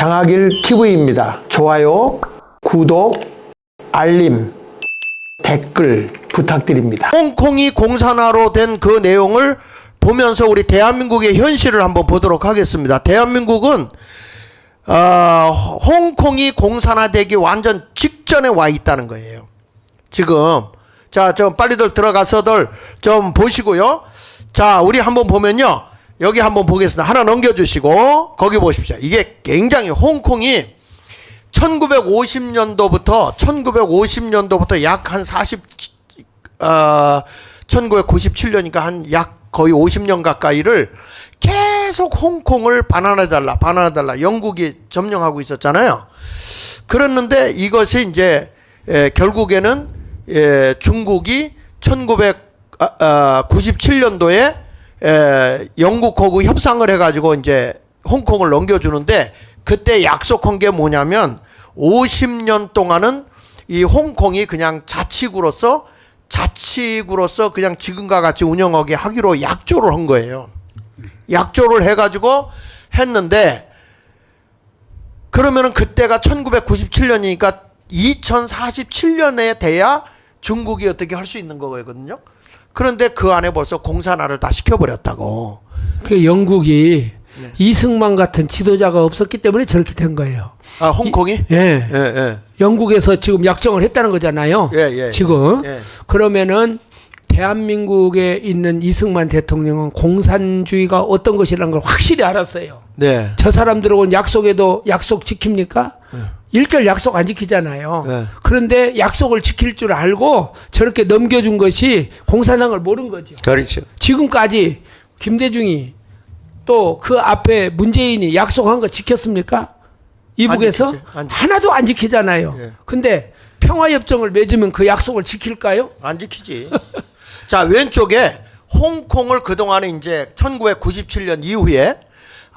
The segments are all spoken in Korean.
장하길 TV입니다. 좋아요, 구독, 알림, 댓글 부탁드립니다. 홍콩이 공산화로 된 그 내용을 보면서 우리 대한민국의 현실을 한번 보도록 하겠습니다. 대한민국은 홍콩이 공산화되기 완전 직전에 와 있다는 거예요. 지금 자, 좀 빨리들 들어가서들 좀 보시고요. 자, 우리 한번 보면요. 여기 한번 보겠습니다. 하나 넘겨주시고 거기 보십시오. 이게 굉장히 홍콩이 1950년도부터 약 한 1997년이니까 한 약 거의 50년 가까이를 계속 홍콩을 반환해달라 영국이 점령하고 있었잖아요. 그랬는데 이것이 이제 결국에는 중국이 1997년도에 영국하고 협상을 해가지고 이제 홍콩을 넘겨주는데 그때 약속한 게 뭐냐면 50년 동안은 이 홍콩이 그냥 자치구로서 그냥 지금과 같이 운영하게 하기로 약조를 한 거예요. 약조를 해가지고 했는데 그러면은 그때가 1997년이니까 2047년에 돼야 중국이 어떻게 할 수 있는 거거든요. 그런데 그 안에 벌써 공산화를 다 시켜버렸다고. 그 영국이 이승만 같은 지도자가 없었기 때문에 저렇게 된 거예요. 아, 홍콩이? 예. 영국에서 지금 약정을 했다는 거잖아요. 지금. 그러면은 대한민국에 있는 이승만 대통령은 공산주의가 어떤 것이라는 걸 확실히 알았어요. 네. 저 사람들하고는 약속에도 약속 지킵니까? 일절 약속 안 지키잖아요. 그런데 약속을 지킬 줄 알고 저렇게 넘겨준 것이 공산당을 모른 거죠. 그렇죠. 지금까지 김대중이 또 그 앞에 문재인이 약속한 거 지켰습니까? 이북에서 하나도 안 지키잖아요. 근데 평화협정을 맺으면 그 약속을 지킬까요? 안 지키지. 자, 왼쪽에 홍콩을 그동안에 이제 1997년 이후에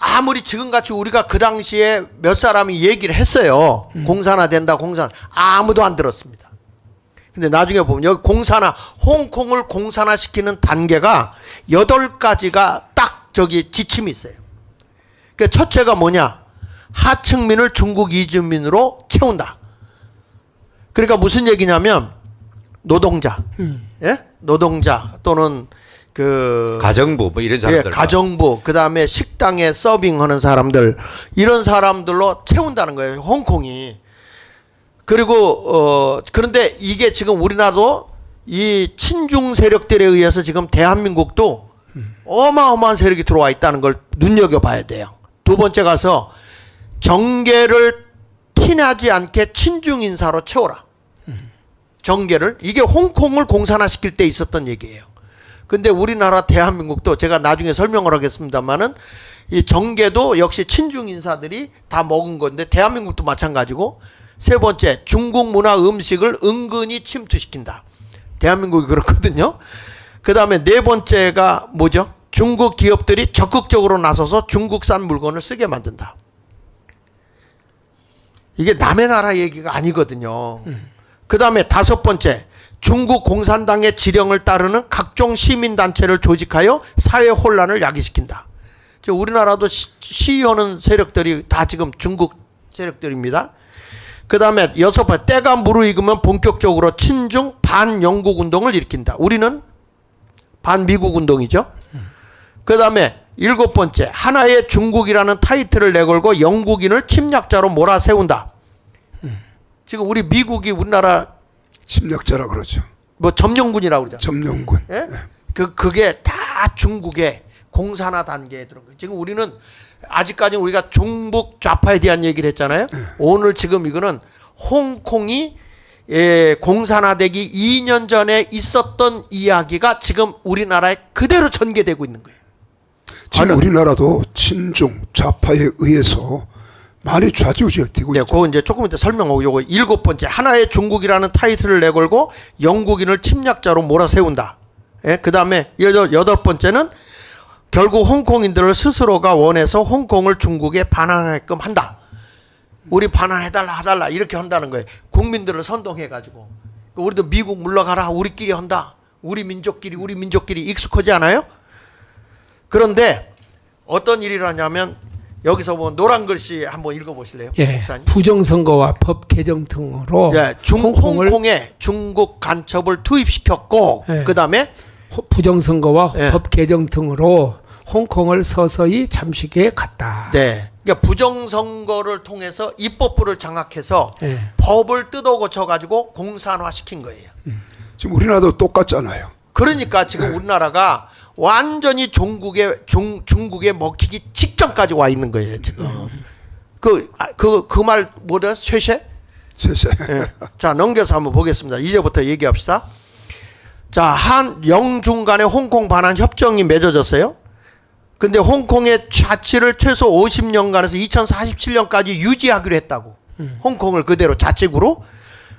아무리 지금같이 우리가 그 당시에 몇 사람이 얘기를 했어요. 공산화된다, 아무도 안 들었습니다. 근데 나중에 보면 여기 홍콩을 공산화시키는 단계가 8가지가 딱 저기 지침이 있어요. 그 첫째가 뭐냐? 하층민을 중국 이주민으로 채운다. 그러니까 무슨 얘기냐면 노동자, 노동자 또는 그 가정부 뭐 이런 사람들, 가정부, 그 다음에 식당에 서빙하는 사람들 이런 사람들로 채운다는 거예요. 홍콩이. 그리고 그런데 이게 지금 우리나라도 이 친중 세력들에 의해서 지금 대한민국도 어마어마한 세력이 들어와 있다는 걸 눈여겨봐야 돼요. 두 번째 가서 정계를 티나지 않게 친중 인사로 채워라. 정계를. 이게 홍콩을 공산화시킬 때 있었던 얘기예요. 근데 우리나라 대한민국도 제가 나중에 설명을 하겠습니다만은 이 정계도 역시 친중 인사들이 다 먹은 건데 대한민국도 마찬가지고. 세 번째, 중국 문화 음식을 은근히 침투시킨다. 대한민국이 그렇거든요. 그 다음에 네 번째가 뭐죠? 중국 기업들이 적극적으로 나서서 중국산 물건을 쓰게 만든다. 이게 남의 나라 얘기가 아니거든요. 그 다음에 다섯 번째, 중국 공산당의 지령을 따르는 각종 시민단체를 조직하여 사회 혼란을 야기시킨다. 우리나라도 시위하는 세력들이 다 지금 중국 세력들입니다. 그 다음에 여섯 번째, 때가 무르익으면 본격적으로 친중 반영국 운동을 일으킨다. 우리는 반미국 운동이죠. 그 다음에 일곱 번째, 하나의 중국이라는 타이틀을 내걸고 영국인을 침략자로 몰아세운다. 지금 우리 미국이 우리나라 침략자라 그러죠. 뭐 점령군이라고 그러죠. 점령군. 예? 그게 다 중국의 공산화 단계에 들어간 거예요. 지금 우리는 아직까지 우리가 중북 좌파에 대한 얘기를 했잖아요. 오늘 지금 이거는 홍콩이 공산화되기 2년 전에 있었던 이야기가 지금 우리나라에 그대로 전개되고 있는 거예요. 지금 우리나라도 친중 좌파에 의해서 많이 좌지우지되고 있죠. 그거 이제 조금 이따 설명하고 요거 일곱 번째, 하나의 중국이라는 타이틀을 내걸고 영국인을 침략자로 몰아세운다. 그 다음에 여덟 번째는 결국 홍콩인들을 스스로가 원해서 홍콩을 중국에 반환하게끔 한다. 우리 반환해달라 이렇게 한다는 거예요. 국민들을 선동해가지고. 우리도 미국 물러가라, 우리끼리 한다. 우리 민족끼리 익숙하지 않아요? 그런데 어떤 일이 일어나냐면 여기서 보면 노란 글씨 한번 읽어보실래요? 예, 목사님? 부정선거와 법 개정 등으로 예, 홍콩에 중국 간첩을 투입시켰고 예. 그다음에 부정선거와 예. 법 개정 등으로 홍콩을 서서히 잠식해 갔다. 네, 그러니까 부정선거를 통해서 입법부를 장악해서 예. 법을 뜯어 고쳐가지고 공산화시킨 거예요. 지금 우리나라도 똑같잖아요. 그러니까 지금 우리나라가 완전히 중국에 먹히기 직전까지 와 있는 거예요 지금. 그 말 뭐다 쇠쇠? 쇠쇠. 예. 자 넘겨서 한번 보겠습니다. 이제부터 얘기합시다. 자, 한 영중 간의 홍콩 반환 협정이 맺어졌어요. 근데 홍콩의 자치를 최소 50년간에서 2047년까지 유지하기로 했다고. 홍콩을 그대로 자치구로.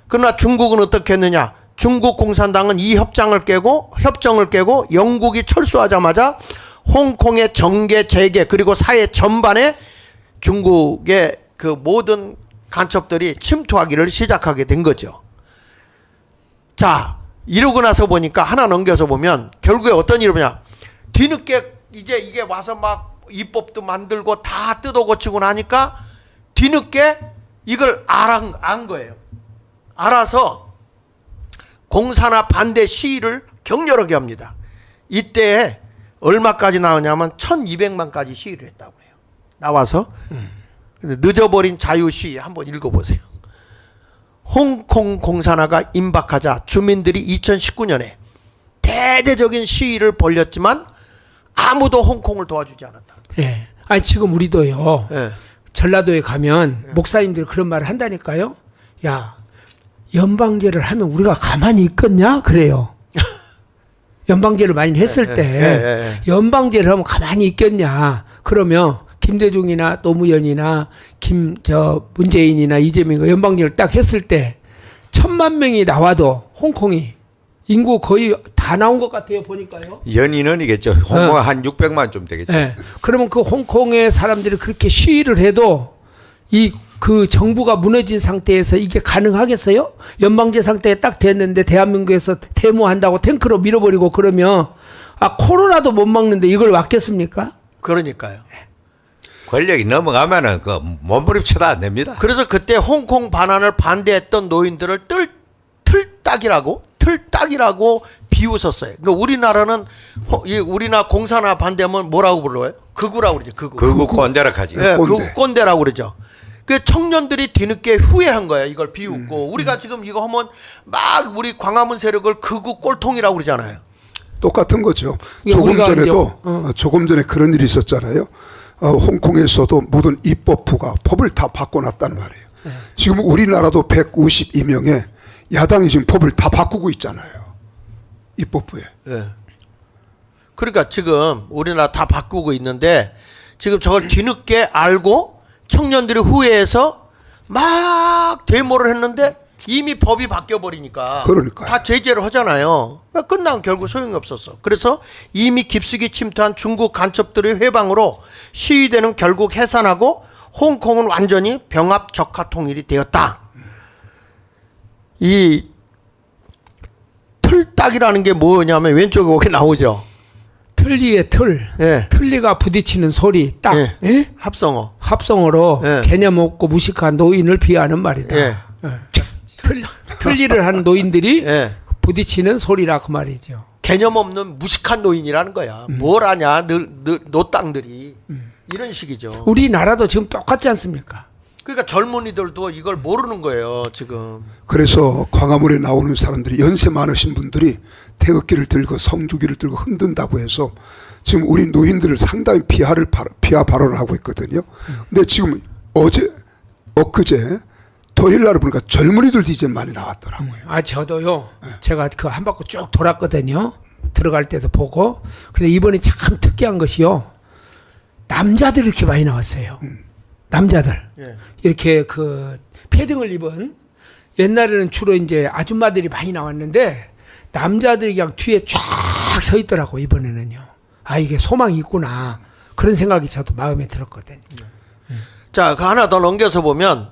그러나 중국은 어떻게 했느냐? 중국 공산당은 이 협정을 깨고 영국이 철수하자마자 홍콩의 정계, 재계 그리고 사회 전반에 중국의 그 모든 간첩들이 침투하기를 시작하게 된 거죠. 자, 이러고 나서 보니까 하나 넘겨서 보면 결국에 어떤 일이 뭐냐? 뒤늦게 이제 이게 와서 막 입법도 만들고 다 뜯어 고치고 나니까 뒤늦게 이걸 안 거예요. 알아서 공산화 반대 시위를 격렬하게 합니다. 이때 얼마까지 나오냐면 1200만까지 시위를 했다고 해요. 나와서 근데 늦어버린 자유시위 한번 읽어보세요. 홍콩 공산화가 임박하자 주민들이 2019년에 대대적인 시위를 벌였지만 아무도 홍콩을 도와주지 않았다. 예. 아니 지금 우리도요. 예. 전라도에 가면 목사님들이 그런 말을 한다니까요. 야, 연방제를 하면 우리가 가만히 있겠냐? 그래요. 연방제를 많이 했을 때 연방제를 하면 가만히 있겠냐? 그러면 김대중이나 노무현이나 문재인이나 이재명이 연방제를 딱 했을 때 1000만 명이 나와도 홍콩이 인구 거의 다 나온 것 같아요. 보니까요. 연인원이겠죠. 홍콩 한 600만 좀 되겠죠. 네. 그러면 그 홍콩의 사람들이 그렇게 시위를 해도 그 정부가 무너진 상태에서 이게 가능하겠어요? 연방제 상태에 딱 됐는데 대한민국에서 데모한다고 탱크로 밀어버리고 그러면 코로나도 못 막는데 이걸 막겠습니까? 그러니까요. 권력이 넘어가면은 그 몸부림쳐도 안 됩니다. 그래서 그때 홍콩 반환을 반대했던 노인들을 틀딱이라고 비웃었어요. 그러니까 우리나라는 우리나라 공산화 반대하면 뭐라고 불러요? 극우라고 그러죠. 극우 꼰대라하지. 네, 극우 꼰대라고 그러죠. 그 청년들이 뒤늦게 후회한 거예요. 이걸 비웃고 우리가 지금 이거 하면 막 우리 광화문 세력을 극우 꼴통이라고 그러잖아요. 똑같은 거죠. 예, 조금 전에 그런 일이 있었잖아요. 홍콩에서도 모든 입법부가 법을 다 바꿔놨단 말이에요. 지금 우리나라도 152명의 야당이 지금 법을 다 바꾸고 있잖아요. 입법부에. 네. 그러니까 지금 우리나라 다 바꾸고 있는데 지금 저걸 뒤늦게 알고 청년들이 후회해서 막 데모를 했는데 이미 법이 바뀌어버리니까 그러니까요. 다 제재를 하잖아요. 그러니까 끝나면 결국 소용이 없었어. 그래서 이미 깊숙이 침투한 중국 간첩들의 회방으로 시위대는 결국 해산하고 홍콩은 완전히 병합 적화 통일이 되었다. 이 틀딱이라는 게 뭐냐면 왼쪽에 거기 나오죠. 틀리의 틀, 예. 틀리가 부딪히는 소리 딱 예. 예? 합성어. 합성어로 예. 개념 없고 무식한 노인을 비하하는 말이다. 예. 틀리를 하는 노인들이 예. 부딪히는 소리라 그 말이죠. 개념 없는 무식한 노인이라는 거야. 뭘 아냐, 노땅들이. 이런 식이죠. 우리나라도 지금 똑같지 않습니까? 그러니까 젊은이들도 이걸 모르는 거예요, 지금. 그래서 광화문에 나오는 사람들이 연세 많으신 분들이 태극기를 들고 성주기를 들고 흔든다고 해서 지금 우리 노인들을 상당히 비하 발언을 하고 있거든요. 근데 지금 엊그제 토요일 날 보니까 젊은이들도 이제 많이 나왔더라고요. 저도요. 제가 그 한 바퀴 쭉 돌았거든요. 들어갈 때도 보고. 근데 이번에 참 특이한 것이요. 남자들이 이렇게 많이 나왔어요. 남자들. 예. 이렇게 그 패딩을 입은 옛날에는 주로 이제 아줌마들이 많이 나왔는데 남자들이 그냥 뒤에 쫙 서 있더라고 이번에는요. 이게 소망이 있구나. 그런 생각이 저도 마음에 들었거든요. 자, 그 하나 더 넘겨서 보면,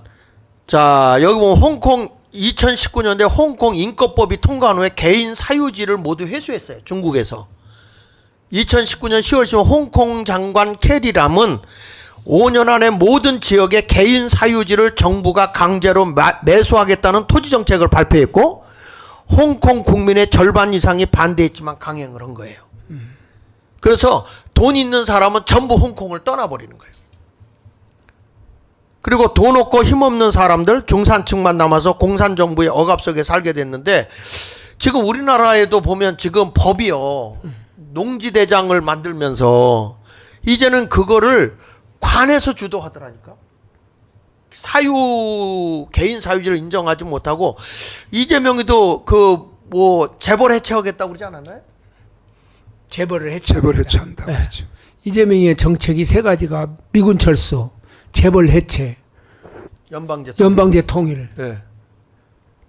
자, 여기 보면 홍콩 2019년대 홍콩 인권법이 통과한 후에 개인 사유지를 모두 회수했어요. 중국에서. 2019년 10월 10일 홍콩 장관 캐리람은 5년 안에 모든 지역의 개인 사유지를 정부가 강제로 매수하겠다는 토지 정책을 발표했고 홍콩 국민의 절반 이상이 반대했지만 강행을 한 거예요. 그래서 돈 있는 사람은 전부 홍콩을 떠나버리는 거예요. 그리고 돈 없고 힘없는 사람들 중산층만 남아서 공산정부의 억압 속에 살게 됐는데 지금 우리나라에도 보면 지금 법이요. 농지대장을 만들면서 이제는 그거를 관에서 주도하더라니까. 개인 사유지를 인정하지 못하고 이재명이도 재벌 해체하겠다고 그러지 않았나요? 재벌을 해체. 재벌 해체한다고 네. 했죠. 이재명의 정책이 세 가지가 미군 철수, 재벌 해체, 연방제 통일. 네.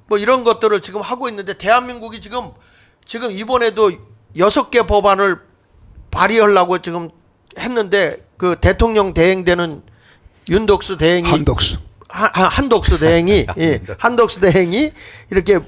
뭐 이런 것들을 지금 하고 있는데 대한민국이 지금 이번에도 6개 법안을 발의하려고 지금 했는데 그 대통령 대행되는 윤덕수 대행이 한덕수 대행이 예, 한덕수 대행이 이렇게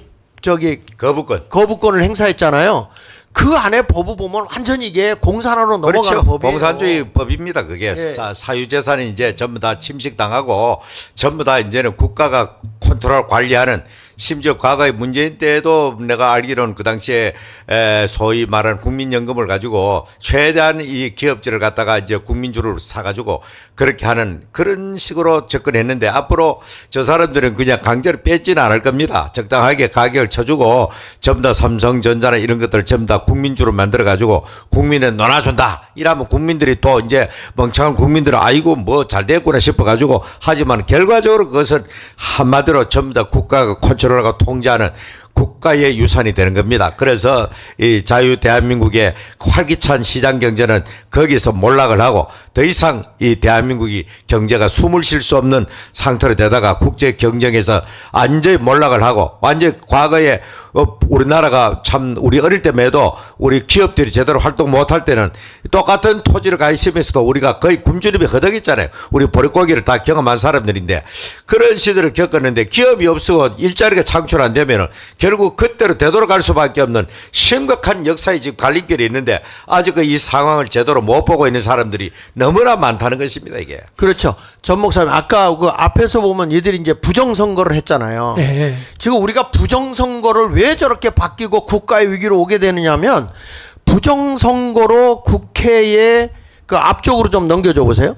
거부권을 행사했잖아요. 그 안에 법을 보면 완전히 이게 공산화로 넘어가는 그렇죠. 법이에요. 공산주의 법입니다. 그게 예. 사유재산이 이제 전부 다 침식당하고 전부 다 이제는 국가가 컨트롤 관리하는, 심지어 과거에 문재인 때에도 내가 알기로는 그 당시에 소위 말하는 국민연금을 가지고 최대한 이 기업들을 갖다가 이제 국민주를 사가지고 그렇게 하는 그런 식으로 접근했는데 앞으로 저 사람들은 그냥 강제로 뺏지는 않을 겁니다. 적당하게 가격을 쳐주고 전부 다 삼성전자나 이런 것들 전부 다 국민주로 만들어가지고 국민에 놀아준다. 이러면 국민들이 또 이제 멍청한 국민들은 아이고 뭐 잘 됐구나 싶어가지고 하지만 결과적으로 그것은 한마디로 전부 다 국가가 컨트롤하고 통제하는 국가의 유산이 되는 겁니다. 그래서 이 자유 대한민국의 활기찬 시장 경제는 거기서 몰락을 하고 더 이상 이 대한민국이 경제가 숨을 쉴 수 없는 상태로 되다가 국제 경쟁에서 완전히 몰락을 하고 완전히 과거에 우리나라가 참 우리 어릴 때만 해도 우리 기업들이 제대로 활동 못할 때는 똑같은 토지를 가 있으면서도 우리가 거의 굶주림에 허덕였잖아요. 우리 보릿고기를 다 경험한 사람들인데 그런 시대를 겪었는데 기업이 없고 일자리가 창출 안 되면은 결국 그때로 되돌아갈 수밖에 없는 심각한 역사의 지금 갈림길이 있는데 아직 이 상황을 제대로 못 보고 있는 사람들이 너무나 많다는 것입니다, 이게. 그렇죠. 전 목사님 아까 그 앞에서 보면 이들이 이제 부정선거를 했잖아요. 네. 지금 우리가 부정선거를 왜 저렇게 바뀌고 국가의 위기로 오게 되느냐면 부정선거로 국회에 그 앞쪽으로 좀 넘겨줘 보세요.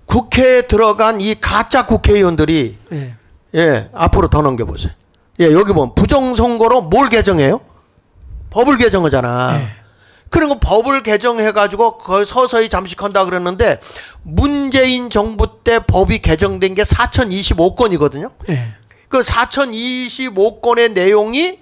국회에 들어간 이 가짜 국회의원들이 네. 예, 앞으로 더 넘겨보세요. 예, 여기 보면 부정선거로 뭘 개정해요? 법을 개정하잖아. 네. 그리고 법을 개정해가지고 그걸 서서히 잠식한다 그랬는데 문재인 정부 때 법이 개정된 게 4025건이거든요. 네. 그 4025건의 내용이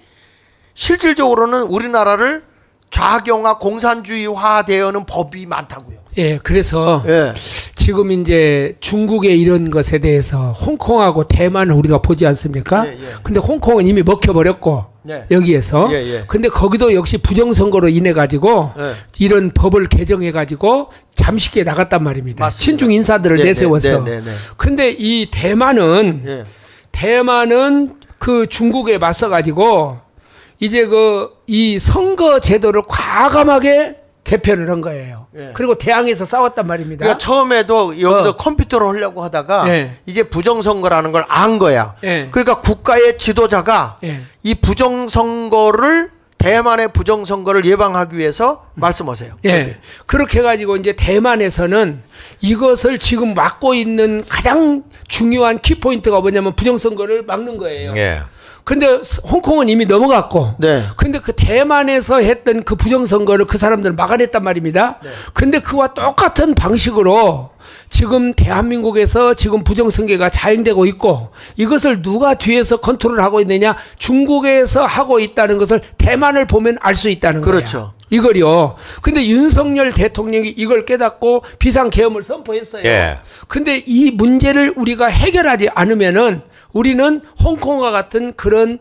실질적으로는 우리나라를 좌경화 공산주의화 되어는 법이 많다고요. 예, 그래서 예. 지금 이제 중국의 이런 것에 대해서 홍콩하고 대만을 우리가 보지 않습니까? 예, 예. 근데 홍콩은 이미 먹혀버렸고 네. 여기에서. 예, 예. 근데 거기도 역시 부정선거로 인해 가지고 예. 이런 법을 개정해 가지고 잠식기에 나갔단 말입니다. 맞습니다. 친중 인사들을 네, 내세웠어. 네, 네, 네. 근데 이 대만은 예. 그 중국에 맞서 가지고 이제 이 선거 제도를 과감하게 개편을 한 거예요. 예. 그리고 대항에서 싸웠단 말입니다. 그러니까 처음에도 여기도 컴퓨터로 하려고 하다가 예. 이게 부정선거라는 걸 안 거야. 예. 그러니까 국가의 지도자가 예. 이 대만의 부정선거를 예방하기 위해서 말씀하세요. 예. 그렇게 해가지고 이제 대만에서는 이것을 지금 막고 있는 가장 중요한 키포인트가 뭐냐면 부정선거를 막는 거예요. 예. 근데 홍콩은 이미 넘어갔고. 네. 근데 그 대만에서 했던 그 부정선거를 그 사람들은 막아냈단 말입니다. 네. 근데 그와 똑같은 방식으로 지금 대한민국에서 지금 부정선거가 자행되고 있고 이것을 누가 뒤에서 컨트롤하고 있느냐 중국에서 하고 있다는 것을 대만을 보면 알 수 있다는 거예요. 그렇죠. 이걸요. 근데 윤석열 대통령이 이걸 깨닫고 비상계엄을 선포했어요. 예. 근데 이 문제를 우리가 해결하지 않으면은 우리는 홍콩과 같은 그런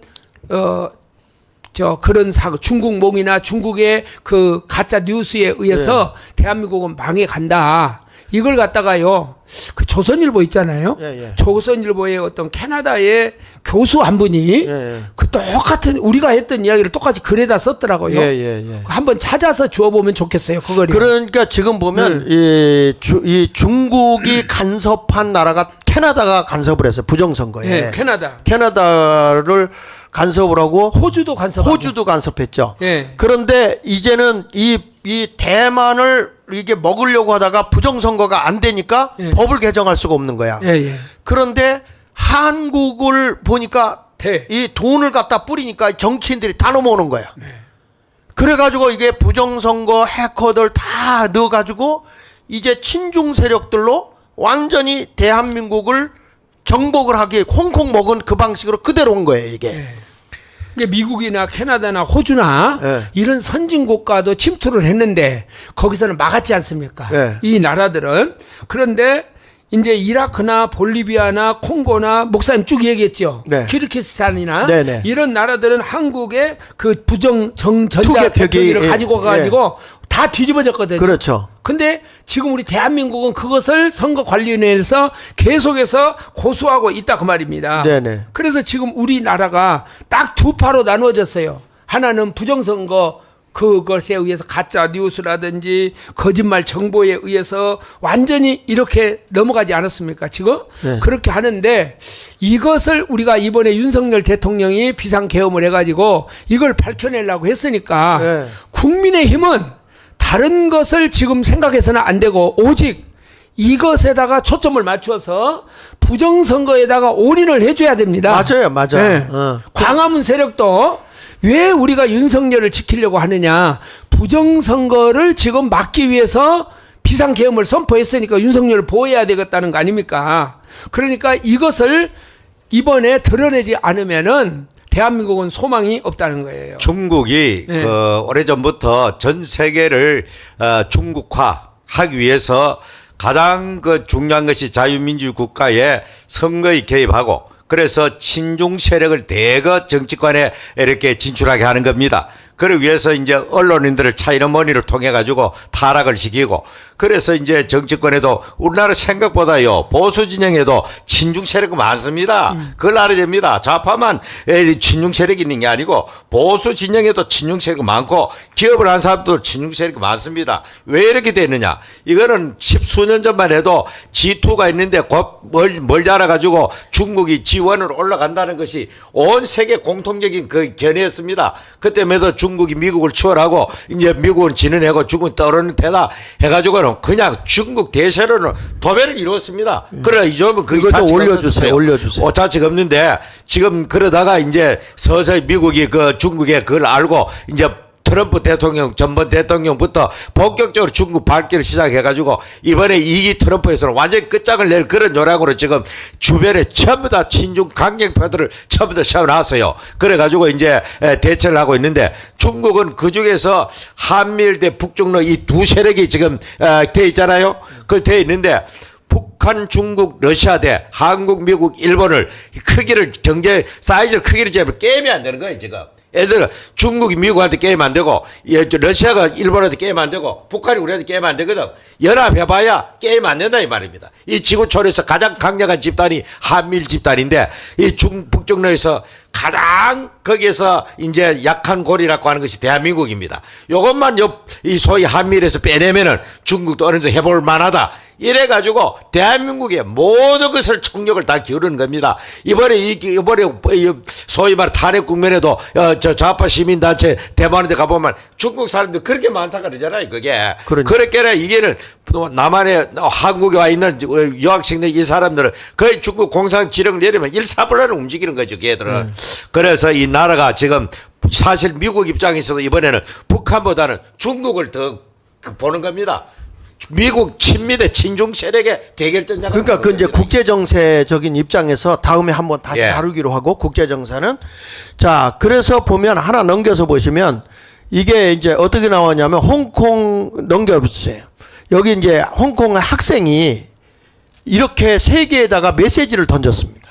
그런 중국몽이나 중국의 그 가짜 뉴스에 의해서 대한민국은 망해 간다. 이걸 갖다가요. 그 조선일보 있잖아요. 예, 예. 조선일보의 어떤 캐나다의 교수 한 분이 예. 그 똑같은 우리가 했던 이야기를 똑같이 글에다 썼더라고요. 예. 한번 찾아서 주워보면 좋겠어요. 그거를. 그러니까 지금 보면 이 중국이 간섭한 나라가 캐나다가 간섭을 했어요. 부정선거에. 예, 캐나다. 캐나다를 간섭을 하고 호주도 간섭하고. 호주도 간섭했죠. 예. 그런데 이제는 이 대만을 이게 먹으려고 하다가 부정선거가 안 되니까 예. 법을 개정할 수가 없는 거야. 예. 그런데 한국을 보니까 이 돈을 갖다 뿌리니까 정치인들이 다 넘어오는 거야. 그래가지고 이게 부정선거 해커들 다 넣어가지고 이제 친중 세력들로 완전히 대한민국을 정복을 하기 홍콩 먹은 그 방식으로 그대로 온 거예요 이게. 예. 이게 미국이나 캐나다나 호주나 예. 이런 선진국가도 침투를 했는데 거기서는 막았지 않습니까? 예. 이 나라들은. 그런데 이제 이라크나 볼리비아나 콩고나 목사님 쭉 얘기했죠. 네. 키르기스탄이나 네네. 이런 나라들은 한국의 그 부정 전자 투개표기, 표기를 예. 가지고 가지고 다 뒤집어졌거든요. 그렇죠. 근데 지금 우리 대한민국은 그것을 선거관리위원회에서 계속해서 고수하고 있다 그 말입니다. 네네. 그래서 지금 우리나라가 딱 두 파로 나누어졌어요. 하나는 부정선거 그것에 의해서 가짜 뉴스라든지 거짓말 정보에 의해서 완전히 이렇게 넘어가지 않았습니까? 지금 네. 그렇게 하는데 이것을 우리가 이번에 윤석열 대통령이 비상계엄을 해가지고 이걸 밝혀내려고 했으니까 네. 국민의힘은 다른 것을 지금 생각해서는 안 되고 오직 이것에다가 초점을 맞춰서 부정선거에다가 올인을 해줘야 됩니다. 맞아요. 네. 광화문 세력도 왜 우리가 윤석열을 지키려고 하느냐. 부정선거를 지금 막기 위해서 비상계엄을 선포했으니까 윤석열을 보호해야 되겠다는 거 아닙니까? 그러니까 이것을 이번에 드러내지 않으면은 대한민국은 소망이 없다는 거예요. 중국이 네. 그 오래전부터 전 세계를 중국화하기 위해서 가장 그 중요한 것이 자유민주 국가의 선거에 개입하고 그래서 친중 세력을 대거 정치권에 이렇게 진출하게 하는 겁니다. 그러기 위해서 이제 언론인들을 차이너머니를 통해 가지고 타락을 시키고 그래서 이제 정치권에도 우리나라 생각보다요 보수 진영에도 친중 세력이 많습니다. 그걸 알아야 됩니다. 좌파만 친중 세력이 있는 게 아니고 보수 진영에도 친중 세력이 많고 기업을 한 사람도 친중 세력이 많습니다. 왜 이렇게 되느냐? 이거는 십수년 전만 해도 G2가 있는데 곧 뭘 알아가지고 중국이 G1으로 올라간다는 것이 온 세계 공통적인 그 견해였습니다. 그때마다 중국이 미국을 추월하고 이제 미국은 지는해고 중국은 떠오르는 테다 해가지고는 그냥 중국 대세로는 도배를 이루었습니다. 그러나 이 점은 그 이거 좀 자체가 올려주세요. 없었어요. 올려주세요. 자체가 없는데 지금 그러다가 이제 서서히 미국이 그 중국의 그걸 알고 이제 트럼프 대통령 전번 대통령부터 본격적으로 중국 발길을 시작해가지고 이번에 2기 트럼프에서는 완전히 끝장을 낼 그런 요량으로 지금 주변에 전부 다 친중 강경파들을 전부 다 세워놨어요. 그래가지고 이제 대처를 하고 있는데 중국은 그 중에서 한미일 대 북중러 이 두 세력이 지금 돼 있잖아요. 그 돼 있는데 북한, 중국, 러시아 대 한국, 미국, 일본을 크기를 경제 사이즈를 크기를 재면 게임이 안 되는 거예요 지금. 애들은 중국이 미국한테 게임 안 되고 러시아가 일본한테 게임 안 되고 북한이 우리한테 게임 안 되거든. 연합해봐야 게임 안 된다 이 말입니다. 이 지구촌에서 가장 강력한 집단이 한미일 집단인데 이 북중러에서 가장 거기에서 이제 약한 고리라고 하는 것이 대한민국입니다. 이것만 이 소위 한미일에서 빼내면은 중국도 어느 정도 해볼 만하다. 이래가지고 대한민국의 모든 것을 총력을 다 기울이는 겁니다. 이번에 소위 말 탄핵 국면에도 저 좌파 시민단체 대만한테 가보면 중국 사람들 그렇게 많다 그러잖아요. 그게. 그렇게는 이게는 남한에 한국에 와 있는 유학생들 이 사람들은 거의 중국 공산 지령을 내리면 일사불란을 움직이는 거죠. 걔들은. 그래서 이 나라가 지금 사실 미국 입장에서도 이번에는 북한보다는 중국을 더 보는 겁니다. 미국 친미대 친중 세력의 대결전장. 그러니까 그 이제 국제 정세적인 입장에서 다음에 한번 다시 다루기로 하고 국제 정세는 자 그래서 보면 하나 넘겨서 보시면 이게 이제 어떻게 나왔냐면 홍콩 넘겨보세요. 여기 이제 홍콩의 학생이 이렇게 세계에다가 메시지를 던졌습니다.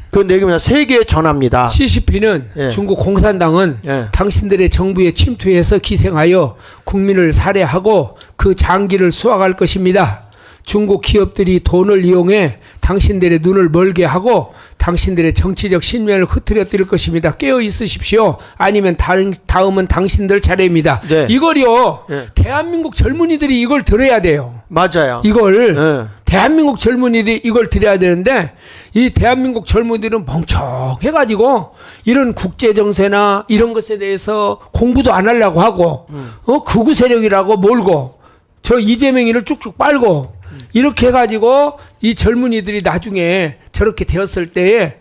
그건 내기면 세계에 전합니다. CCP는 중국 공산당은 당신들의 정부에 침투해서 기생하여 국민을 살해하고 그 장기를 수확할 것입니다. 중국 기업들이 돈을 이용해 당신들의 눈을 멀게 하고 당신들의 정치적 신념을 흐트러뜨릴 것입니다. 깨어 있으십시오. 아니면 다음은 당신들 차례입니다. 네. 이걸요. 네. 대한민국 젊은이들이 이걸 들어야 돼요. 맞아요. 이걸 네. 대한민국 젊은이들이 이걸 들어야 되는데 이 대한민국 젊은이들은 멍청해가지고 이런 국제정세나 이런 것에 대해서 공부도 안 하려고 하고 극우 세력이라고 몰고 저 이재명이를 쭉쭉 빨고 이렇게 해가지고 이 젊은이들이 나중에 저렇게 되었을 때에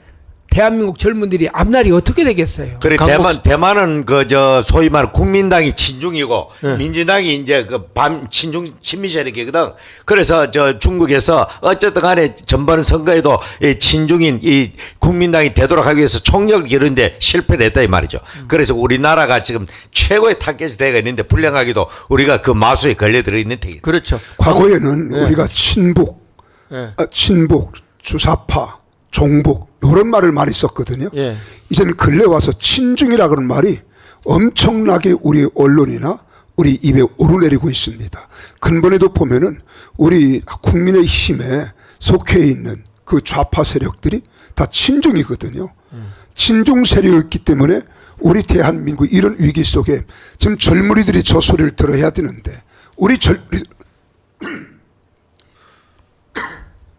대한민국 젊은들이 앞날이 어떻게 되겠어요? 그래 대만은 그 저 소위 말하는 국민당이 친중이고 민주당이 이제 그 반 친중 친미 세력이거든. 그래서 저 중국에서 어쨌든 간에 전번 선거에도 이 친중인 이 국민당이 되도록 하기 위해서 총력을 기르는데 실패를 했다 이 말이죠. 그래서 우리나라가 지금 최고의 타겟이 되어 있는데 불행하게도 우리가 그 마수에 걸려들어 있는 데. 그렇죠. 과거에는 네. 우리가 친북, 네. 친북, 주사파, 종북 이런 말을 많이 썼거든요. 예. 이제는 근래 와서 친중이라 그런 말이 엄청나게 우리 언론이나 우리 입에 오르내리고 있습니다. 근본에도 보면은 우리 국민의힘에 속해 있는 그 좌파 세력들이 다 친중이거든요. 친중 세력이었기 때문에 우리 대한민국 이런 위기 속에 지금 젊은이들이 저 소리를 들어야 되는데 우리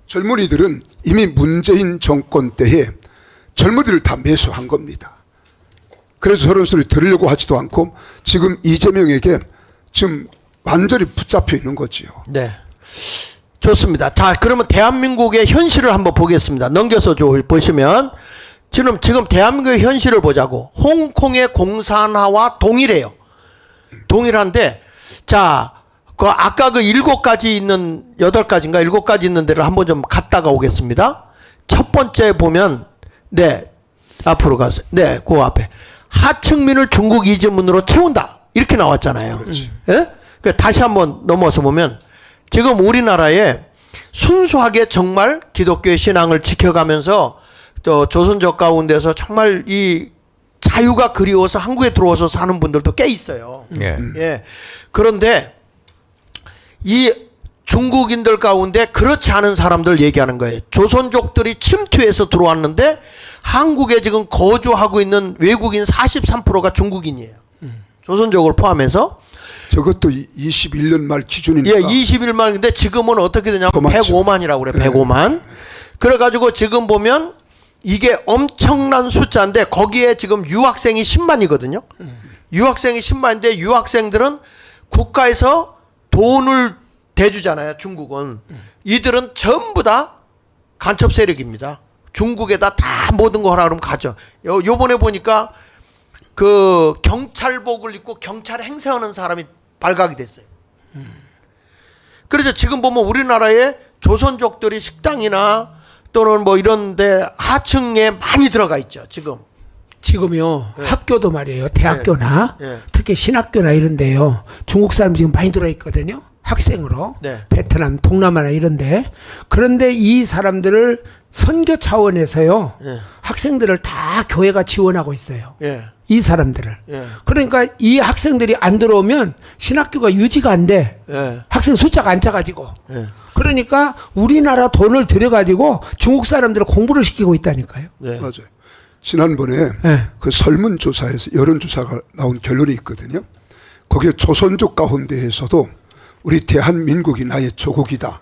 젊은이들은 이미 문재인 정권 때에 젊은이들을 다 매수한 겁니다. 그래서 저런 소리 들으려고 하지도 않고 지금 이재명에게 지금 완전히 붙잡혀 있는 거지요. 네. 좋습니다. 자, 그러면 대한민국의 현실을 한번 보겠습니다. 넘겨서 보시면 지금 대한민국의 현실을 보자고. 홍콩의 공산화와 동일해요. 동일한데 자, 그 아까 그 7가지 있는 8가지인가 7가지 있는 데를 한번 좀 갔다가 오겠습니다. 첫 번째 보면 네. 앞으로 가세요. 네, 그 앞에 하층민을 중국 이주민으로 채운다. 이렇게 나왔잖아요. 예? 그러니까 다시 한번 넘어서 보면 지금 우리나라에 순수하게 정말 기독교의 신앙을 지켜가면서 또 조선족 가운데서 정말 이 자유가 그리워서 한국에 들어와서 사는 분들도 꽤 있어요. 예. 예. 그런데 이 중국인들 가운데 그렇지 않은 사람들 얘기하는 거예요. 조선족들이 침투해서 들어왔는데 한국에 지금 거주하고 있는 외국인 43%가 중국인이에요. 조선족을 포함해서. 저것도 21년 말 기준이니까. 예, 21만인데 지금은 어떻게 되냐면 더 많죠. 105만이라고 그래. 105만. 그래가지고 지금 보면 이게 엄청난 숫자인데 거기에 지금 유학생이 10만이거든요. 유학생이 10만인데 유학생들은 국가에서 돈을 대주잖아요. 중국은. 이들은 전부 다 간첩 세력입니다. 중국에다 다 모든 거 하라 그러면 가죠. 요번에 보니까 그 경찰복을 입고 경찰 행세하는 사람이 발각이 됐어요. 그래서 지금 보면 우리나라에 조선족들이 식당이나 또는 뭐 이런데 하층에 많이 들어가 있죠. 지금요 네. 학교도 말이에요. 대학교나 네. 네. 특히 신학교나 이런데요. 중국 사람 지금 많이 들어 있거든요. 학생으로 네. 베트남, 동남아나 이런데 그런데 이 사람들을 선교 차원에서요 예. 학생들을 다 교회가 지원하고 있어요. 예. 이 사람들을. 예. 그러니까 이 학생들이 안 들어오면 신학교가 유지가 안 돼. 예. 학생 숫자가 안 차가지고. 예. 그러니까 우리나라 돈을 들여가지고 중국 사람들을 공부를 시키고 있다니까요. 네. 맞아요. 지난번에 네. 그 설문조사에서 여론조사가 나온 결론이 있거든요. 거기에 조선족 가운데에서도 우리 대한민국이 나의 조국이다.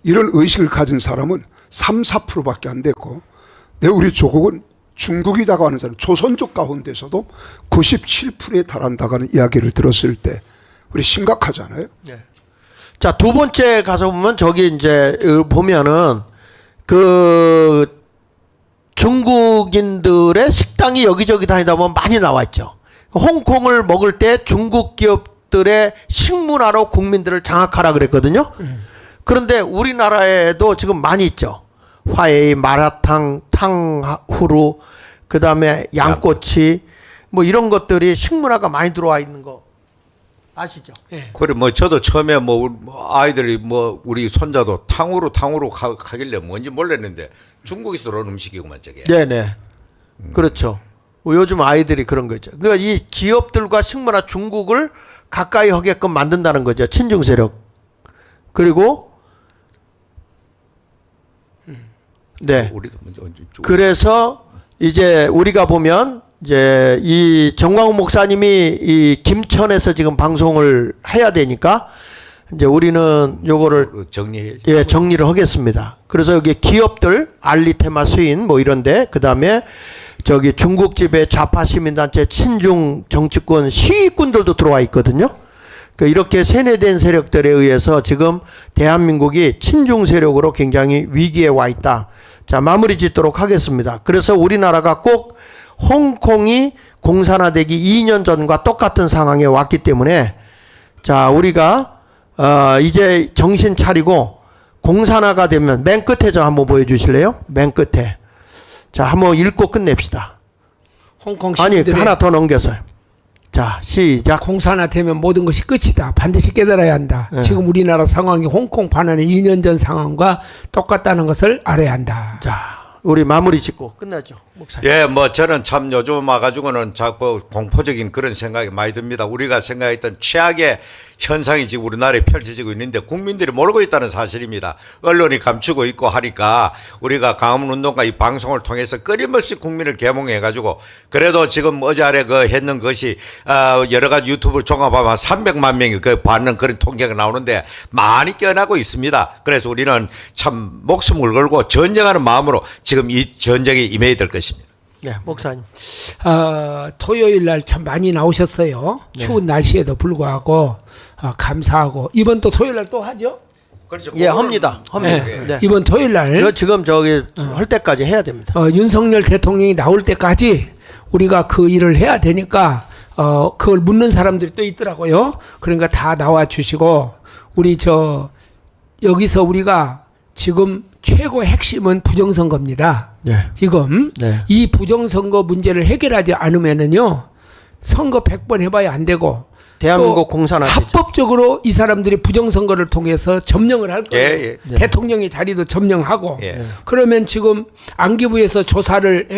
이런 의식을 가진 사람은 3, 4%밖에 안 됐고 우리 조국은 중국이다고 하는 사람 조선족 가운데서도 97%에 달한다고 하는 이야기를 들었을 때 우리 심각하잖아요. 네. 자, 두 번째 가서 보면 저기 이제 보면은 그 중국인들의 식당이 여기저기 다니다 보면 많이 나와 있죠. 홍콩을 먹을 때 중국 기업들의 식문화로 국민들을 장악하라 그랬거든요. 그런데 우리나라에도 지금 많이 있죠. 화해이, 마라탕, 탕후루, 그 다음에 양꼬치, 뭐 이런 것들이 식문화가 많이 들어와 있는 거 아시죠? 그래 뭐 저도 처음에 뭐 아이들이 뭐 우리 손자도 탕후루 가길래 뭔지 몰랐는데 중국에서 들어온 음식이구만 저게. 네네. 그렇죠. 요즘 아이들이 그런 거죠. 그러니까 이 기업들과 식문화 중국을 가까이 하게끔 만든다는 거죠. 친중 세력. 그리고 네. 우리도 먼저 쭉. 그래서 이제 우리가 보면 이제 이 정광훈 목사님이 이 김천에서 지금 방송을 해야 되니까 이제 우리는 요거를 정리해. 예, 정리를 하겠습니다. 그래서 여기 기업들 알리테마 수인 뭐 이런데 그다음에 저기 중국집의 좌파 시민단체 친중 정치권 시위꾼들도 들어와 있거든요. 그 이렇게 세뇌된 세력들에 의해서 지금 대한민국이 친중 세력으로 굉장히 위기에 와 있다. 자, 마무리 짓도록 하겠습니다. 그래서 우리나라가 꼭 홍콩이 공산화되기 2년 전과 똑같은 상황에 왔기 때문에 자, 우리가 이제 정신 차리고 공산화가 되면 맨 끝에 좀 한번 보여주실래요? 맨 끝에. 자, 한번 읽고 끝냅시다. 홍콩 아니, 시민들의 하나 더 넘겨서요. 자, 시작. 공산화되면 모든 것이 끝이다. 반드시 깨달아야 한다. 네. 지금 우리나라 상황이 홍콩 반환의 2년 전 상황과 똑같다는 것을 알아야 한다. 자, 우리 마무리 짓고 끝나죠, 목사님. 예, 뭐 저는 참 요즘 와가지고는 자꾸 공포적인 그런 생각이 많이 듭니다. 우리가 생각했던 최악의 현상이 지금 우리나라에 펼쳐지고 있는데 국민들이 모르고 있다는 사실입니다. 언론이 감추고 있고 하니까 우리가 강화문운동과 이 방송을 통해서 끊임없이 국민을 계몽해가지고 그래도 지금 어제 아래 그 했는 것이 여러 가지 유튜브 종합하면 300만 명이 그 받는 그런 통계가 나오는데 많이 깨어나고 있습니다. 그래서 우리는 참 목숨을 걸고 전쟁하는 마음으로 지금 이 전쟁에 임해야 될 것입니다. 네, 목사님. 토요일 날 참 많이 나오셨어요. 추운 날씨에도 불구하고 감사하고 이번 또 토요일 날 또 하죠? 그렇죠. 예, 합니다. 합니다. 네. 네. 이번 토요일 날 이거 지금 저기 할 때까지 해야 됩니다. 윤석열 대통령이 나올 때까지 우리가 그 일을 해야 되니까 그걸 묻는 사람들이 또 있더라고요. 그러니까 다 나와 주시고 우리 여기서 우리가 지금 최고 핵심은 부정선거입니다. 네. 지금 네. 이 부정선거 문제를 해결하지 않으면은요 선거 100번 해봐야 안 되고 대한민국 또 공산화되죠. 합법적으로 이 사람들이 부정선거를 통해서 점령을 할 거예요. 예, 예. 대통령의 자리도 점령하고 예. 그러면 지금 안기부에서 조사를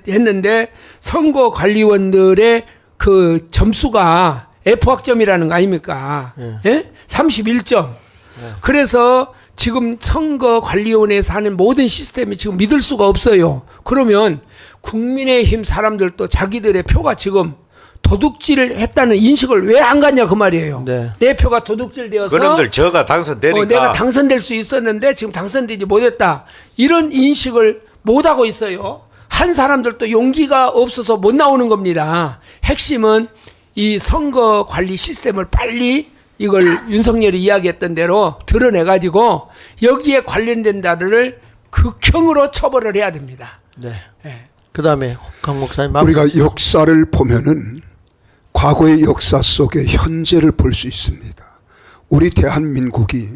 했는데 선거관리원들의 그 점수가 F학점이라는 거 아닙니까? 예? 31점. 그래서 지금 선거관리위원회에서 하는 모든 시스템이 지금 믿을 수가 없어요. 그러면 국민의힘 사람들도 자기들의 표가 지금 도둑질을 했다는 인식을 왜 안 갖냐 그 말이에요. 네. 내 표가 도둑질되어서 그놈들 저가 당선되니까 내가 당선될 수 있었는데 지금 당선되지 못했다. 이런 인식을 못하고 있어요. 한 사람들도 용기가 없어서 못 나오는 겁니다. 핵심은 이 선거관리 시스템을 빨리 이걸 윤석열이 이야기했던 대로 드러내가지고 여기에 관련된 자들을 극형으로 처벌을 해야 됩니다. 네. 예. 그 다음에 강 목사님 마무리. 우리가 역사를 보면은 과거의 역사 속에 현재를 볼 수 있습니다. 우리 대한민국이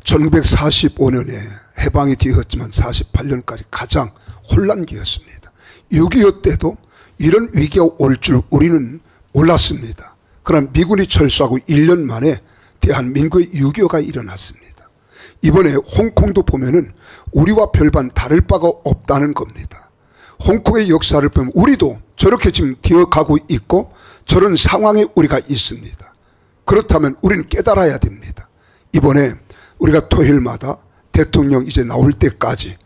1945년에 해방이 되었지만 48년까지 가장 혼란기였습니다. 6.25 때도 이런 위기가 올 줄 우리는 몰랐습니다. 그러나 미군이 철수하고 1년 만에 대한민국의 6.25가 일어났습니다. 이번에 홍콩도 보면은 우리와 별반 다를 바가 없다는 겁니다. 홍콩의 역사를 보면 우리도 저렇게 지금 되어가고 있고 저런 상황에 우리가 있습니다. 그렇다면 우리는 깨달아야 됩니다. 이번에 우리가 토요일마다 대통령 이제 나올 때까지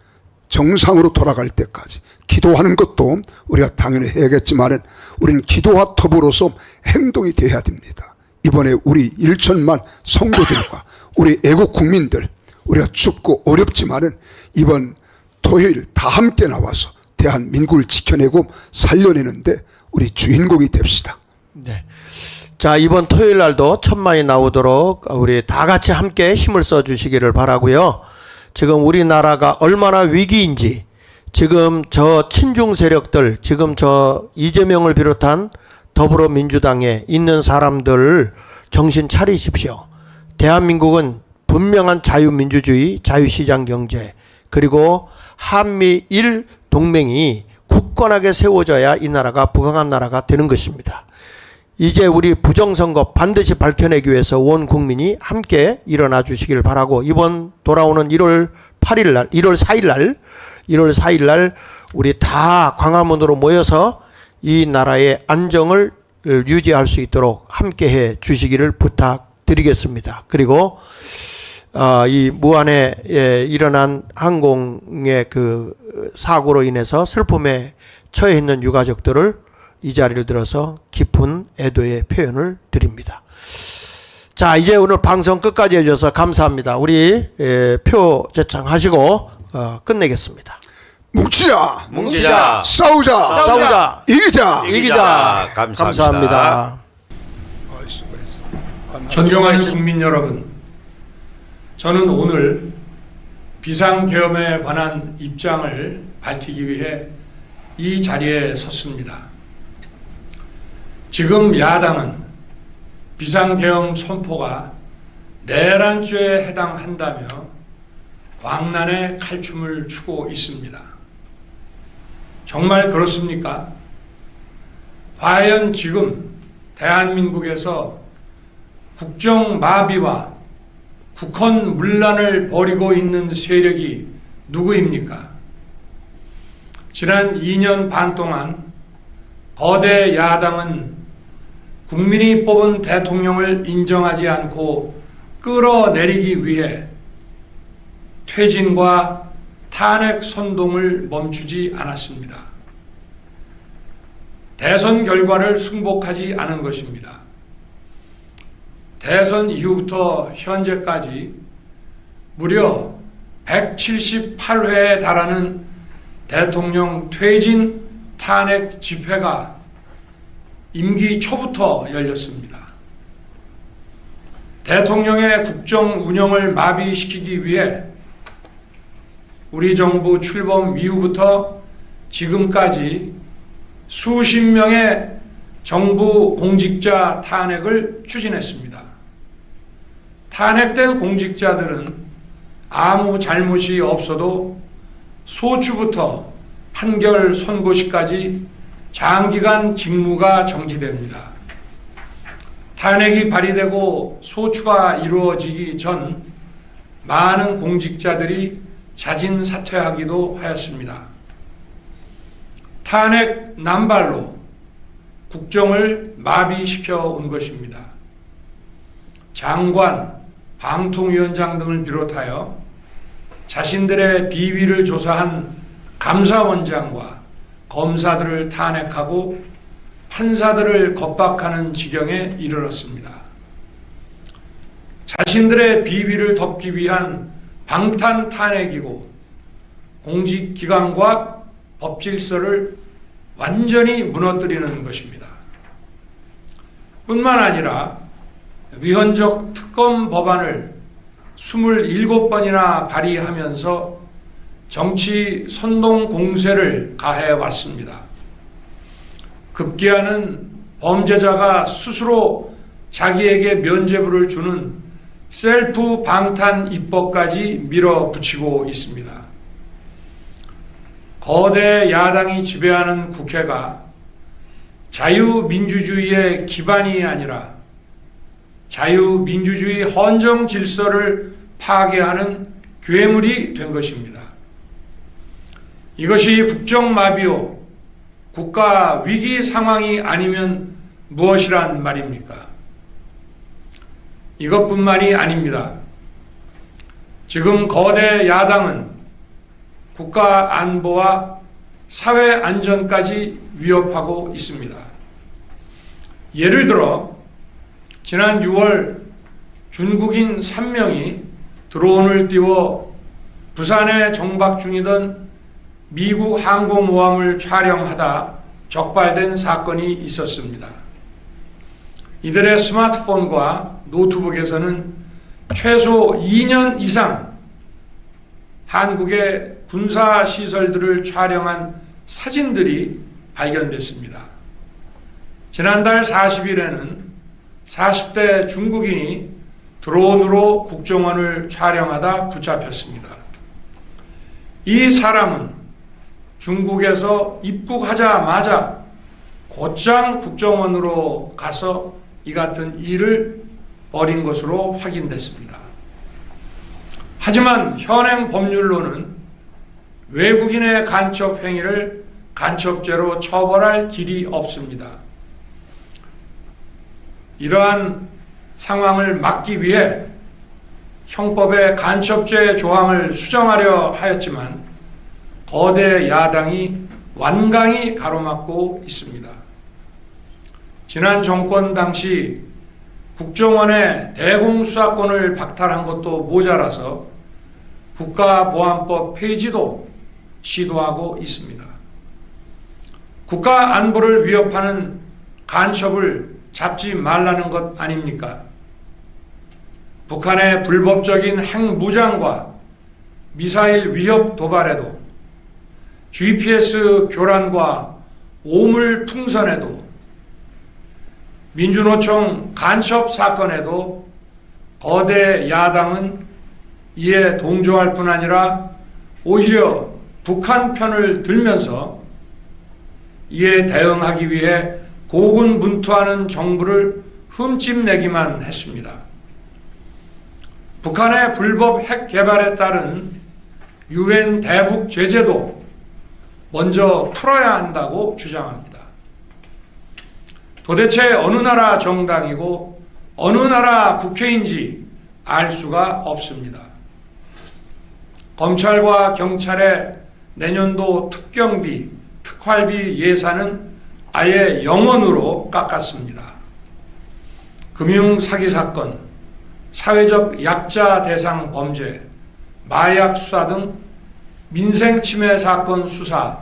정상으로 돌아갈 때까지 기도하는 것도 우리가 당연히 해야겠지만 우리는 기도와 더불어서 행동이 되어야 됩니다. 이번에 우리 1천만 성도들과 우리 애국 국민들 우리가 춥고 어렵지만 이번 토요일 다 함께 나와서 대한민국을 지켜내고 살려내는데 우리 주인공이 됩시다. 네. 자, 이번 토요일 날도 천만이 나오도록 우리 다 같이 함께 힘을 써 주시기를 바라고요. 지금 우리나라가 얼마나 위기인지 지금 저 친중 세력들 지금 저 이재명을 비롯한 더불어민주당에 있는 사람들 정신 차리십시오. 대한민국은 분명한 자유민주주의, 자유시장 경제 그리고 한미일 동맹이 굳건하게 세워져야 이 나라가 부강한 나라가 되는 것입니다. 이제 우리 부정선거 반드시 밝혀내기 위해서 온 국민이 함께 일어나 주시길 바라고 이번 돌아오는 1월 8일 날, 1월 4일 날 우리 다 광화문으로 모여서 이 나라의 안정을 유지할 수 있도록 함께 해 주시기를 부탁드리겠습니다. 그리고 이 무안에 일어난 항공의 그 사고로 인해서 슬픔에 처해 있는 유가족들을 이 자리를 들어서 깊은 애도의 표현을 드립니다. 자, 이제 오늘 방송 끝까지 해주셔서 감사합니다. 우리 표 제창하시고 끝내겠습니다. 뭉치자, 뭉치자, 싸우자, 이기자. 감사합니다. 존경하는 국민 여러분, 저는 오늘 비상계엄에 관한 입장을 밝히기 위해 이 자리에 섰습니다. 지금 야당은 비상계엄 선포가 내란죄에 해당한다며 광란의 칼춤을 추고 있습니다. 정말 그렇습니까? 과연 지금 대한민국에서 국정마비와 국헌문란을 벌이고 있는 세력이 누구입니까? 지난 2년 반 동안 거대 야당은 국민이 뽑은 대통령을 인정하지 않고 끌어내리기 위해 퇴진과 탄핵 선동을 멈추지 않았습니다. 대선 결과를 승복하지 않은 것입니다. 대선 이후부터 현재까지 무려 178회에 달하는 대통령 퇴진 탄핵 집회가 임기 초부터 열렸습니다. 대통령의 국정 운영을 마비시키기 위해 우리 정부 출범 이후부터 지금까지 수십 명의 정부 공직자 탄핵을 추진했습니다. 탄핵된 공직자들은 아무 잘못이 없어도 소추부터 판결 선고시까지 장기간 직무가 정지됩니다. 탄핵이 발의되고 소추가 이루어지기 전 많은 공직자들이 자진 사퇴하기도 하였습니다. 탄핵 남발로 국정을 마비시켜 온 것입니다. 장관, 방통위원장 등을 비롯하여 자신들의 비위를 조사한 감사원장과 검사들을 탄핵하고 판사들을 겁박하는 지경에 이르렀습니다. 자신들의 비위를 덮기 위한 방탄 탄핵이고 공직기관과 법질서를 완전히 무너뜨리는 것입니다. 뿐만 아니라 위헌적 특검 법안을 27번이나 발의하면서 정치 선동 공세를 가해왔습니다. 급기야는 범죄자가 스스로 자기에게 면죄부를 주는 셀프 방탄 입법까지 밀어붙이고 있습니다. 거대 야당이 지배하는 국회가 자유민주주의의 기반이 아니라 자유민주주의 헌정 질서를 파괴하는 괴물이 된 것입니다. 이것이 국정마비요 국가 위기 상황이 아니면 무엇이란 말입니까? 이것뿐만이 아닙니다. 지금 거대 야당은 국가 안보와 사회 안전까지 위협하고 있습니다. 예를 들어 지난 6월 중국인 3명이 드론을 띄워 부산에 정박 중이던 미국 항공모함을 촬영하다 적발된 사건이 있었습니다. 이들의 스마트폰과 노트북에서는 최소 2년 이상 한국의 군사시설들을 촬영한 사진들이 발견됐습니다. 지난달 40일에는 40대 중국인이 드론으로 국정원을 촬영하다 붙잡혔습니다. 이 사람은 중국에서 입국하자마자 곧장 국정원으로 가서 이 같은 일을 벌인 것으로 확인됐습니다. 하지만 현행 법률로는 외국인의 간첩 행위를 간첩죄로 처벌할 길이 없습니다. 이러한 상황을 막기 위해 형법의 간첩죄 조항을 수정하려 하였지만 거대 야당이 완강히 가로막고 있습니다. 지난 정권 당시 국정원의 대공수사권을 박탈한 것도 모자라서 국가보안법 폐지도 시도하고 있습니다. 국가 안보를 위협하는 간첩을 잡지 말라는 것 아닙니까? 북한의 불법적인 핵무장과 미사일 위협 도발에도, GPS 교란과 오물 풍선에도, 민주노총 간첩 사건에도 거대 야당은 이에 동조할 뿐 아니라 오히려 북한 편을 들면서 이에 대응하기 위해 고군분투하는 정부를 흠집내기만 했습니다. 북한의 불법 핵 개발에 따른 유엔 대북 제재도 먼저 풀어야 한다고 주장합니다. 도대체 어느 나라 정당이고 어느 나라 국회인지 알 수가 없습니다. 검찰과 경찰의 내년도 특경비, 특활비 예산은 아예 0원으로 깎았습니다. 금융사기 사건, 사회적 약자 대상 범죄, 마약 수사 등 민생침해 사건 수사,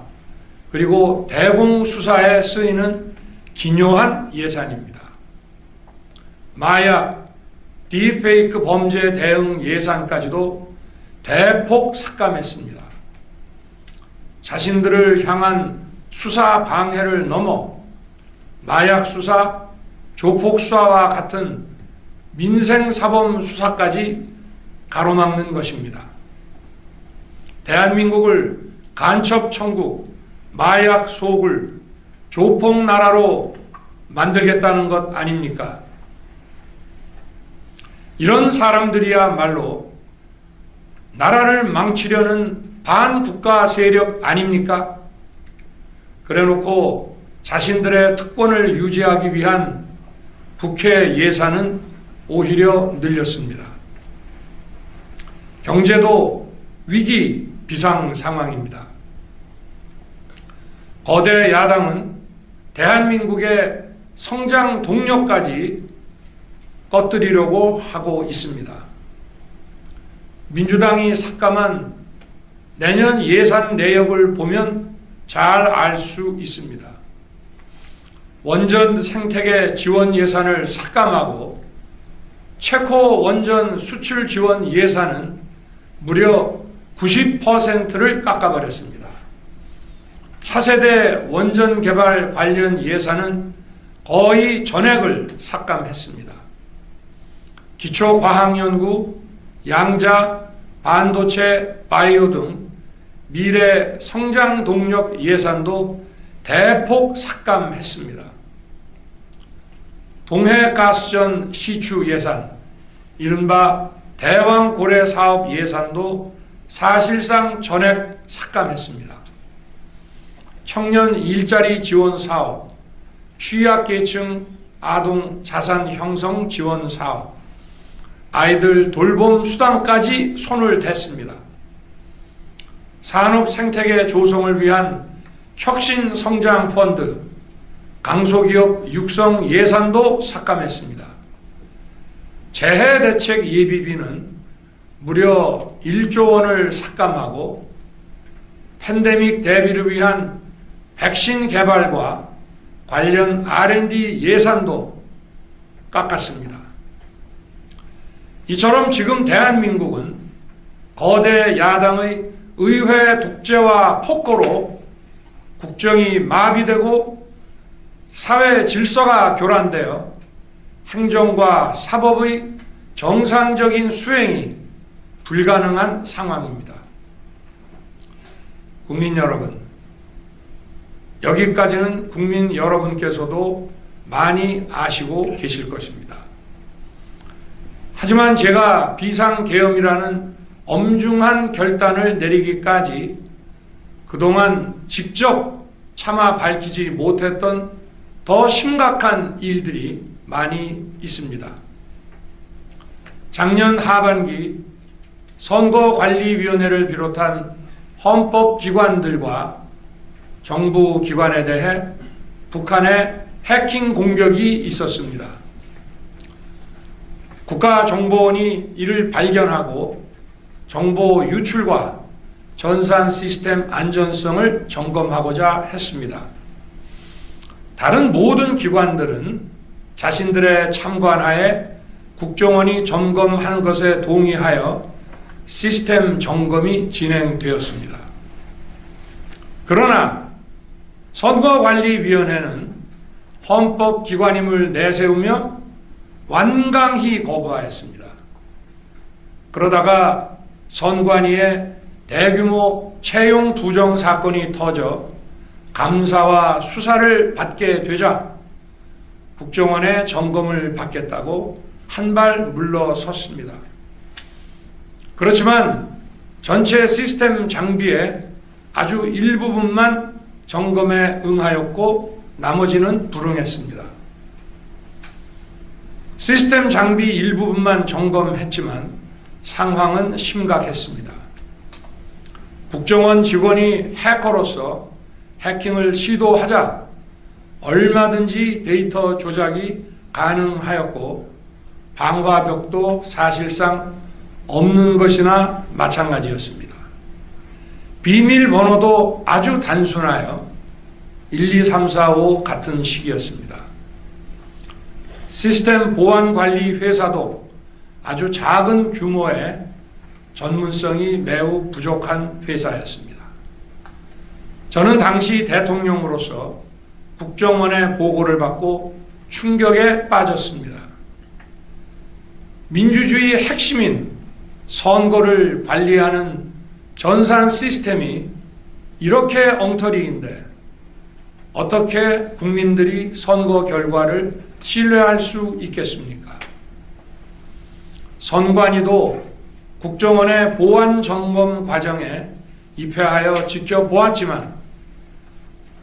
그리고 대공수사에 쓰이는 기묘한 예산입니다. 마약, 딥페이크 범죄 대응 예산까지도 대폭 삭감했습니다. 자신들을 향한 수사 방해를 넘어 마약 수사, 조폭 수사와 같은 민생사범 수사까지 가로막는 것입니다. 대한민국을 간첩 천국, 마약 소굴, 조폭 나라로 만들겠다는 것 아닙니까? 이런 사람들이야말로 나라를 망치려는 반국가 세력 아닙니까? 그래놓고 자신들의 특권을 유지하기 위한 국회 예산은 오히려 늘렸습니다. 경제도 위기 비상 상황입니다. 거대 야당은 대한민국의 성장 동력까지 꺼뜨리려고 하고 있습니다. 민주당이 삭감한 내년 예산 내역을 보면 잘 알 수 있습니다. 원전 생태계 지원 예산을 삭감하고 체코 원전 수출 지원 예산은 무려 90%를 깎아버렸습니다. 차세대 원전 개발 관련 예산은 거의 전액을 삭감했습니다. 기초과학연구, 양자, 반도체, 바이오 등 미래 성장 동력 예산도 대폭 삭감했습니다. 동해가스전 시추 예산, 이른바 대왕고래 사업 예산도 사실상 전액 삭감했습니다. 청년 일자리 지원 사업, 취약계층 아동 자산 형성 지원 사업, 아이들 돌봄 수당까지 손을 댔습니다. 산업 생태계 조성을 위한 혁신 성장 펀드, 강소기업 육성 예산도 삭감했습니다. 재해 대책 예비비는 무려 1조 원을 삭감하고 팬데믹 대비를 위한 백신 개발과 관련 R&D 예산도 깎았습니다. 이처럼 지금 대한민국은 거대 야당의 의회 독재와 폭거로 국정이 마비되고 사회 질서가 교란되어 행정과 사법의 정상적인 수행이 불가능한 상황입니다. 국민 여러분, 여기까지는 국민 여러분께서도 많이 아시고 계실 것입니다. 하지만 제가 비상계엄이라는 엄중한 결단을 내리기까지 그동안 직접 차마 밝히지 못했던 더 심각한 일들이 많이 있습니다. 작년 하반기 선거관리위원회를 비롯한 헌법기관들과 정부기관에 대해 북한의 해킹 공격이 있었습니다. 국가정보원이 이를 발견하고 정보 유출과 전산 시스템 안전성을 점검하고자 했습니다. 다른 모든 기관들은 자신들의 참관하에 국정원이 점검하는 것에 동의하여 시스템 점검이 진행되었습니다. 그러나 선거관리위원회는 헌법기관임을 내세우며 완강히 거부하였습니다. 그러다가 선관위의 대규모 채용 부정 사건이 터져 감사와 수사를 받게 되자 국정원의 점검을 받겠다고 한 발 물러섰습니다. 그렇지만 전체 시스템 장비의 아주 일부분만 점검에 응하였고 나머지는 불응했습니다. 시스템 장비 일부분만 점검했지만 상황은 심각했습니다. 국정원 직원이 해커로서 해킹을 시도하자 얼마든지 데이터 조작이 가능하였고 방화벽도 사실상 없는 것이나 마찬가지였습니다. 비밀번호도 아주 단순하여 1, 2, 3, 4, 5 같은 식이었습니다. 시스템 보안관리 회사도 아주 작은 규모의 전문성이 매우 부족한 회사였습니다. 저는 당시 대통령으로서 국정원의 보고를 받고 충격에 빠졌습니다. 민주주의의 핵심인 선거를 관리하는 전산 시스템이 이렇게 엉터리인데 어떻게 국민들이 선거 결과를 신뢰할 수 있겠습니까? 선관위도 국정원의 보안 점검 과정에 입회하여 지켜보았지만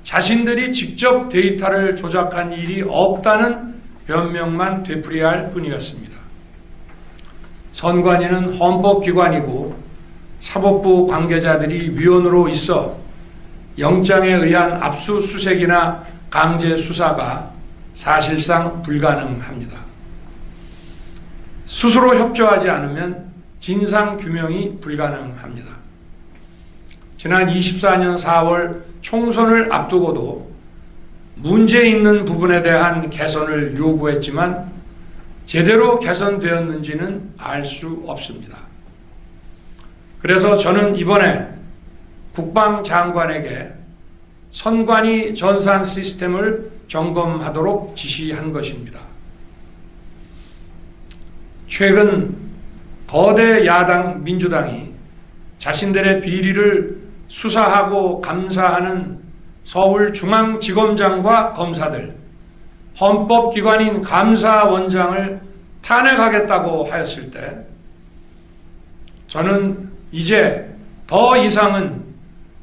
자신들이 직접 데이터를 조작한 일이 없다는 변명만 되풀이할 뿐이었습니다. 선관위는 헌법기관이고 사법부 관계자들이 위원으로 있어 영장에 의한 압수수색이나 강제 수사가 사실상 불가능합니다. 스스로 협조하지 않으면 진상규명이 불가능합니다. 지난 24년 4월 총선을 앞두고도 문제 있는 부분에 대한 개선을 요구했지만 제대로 개선되었는지는 알 수 없습니다. 그래서 저는 이번에 국방장관에게 선관위 전산 시스템을 점검하도록 지시한 것입니다. 최근 거대 야당 민주당이 자신들의 비리를 수사하고 감사하는 서울중앙지검장과 검사들, 헌법기관인 감사원장을 탄핵하겠다고 하였을 때 저는 이제 더 이상은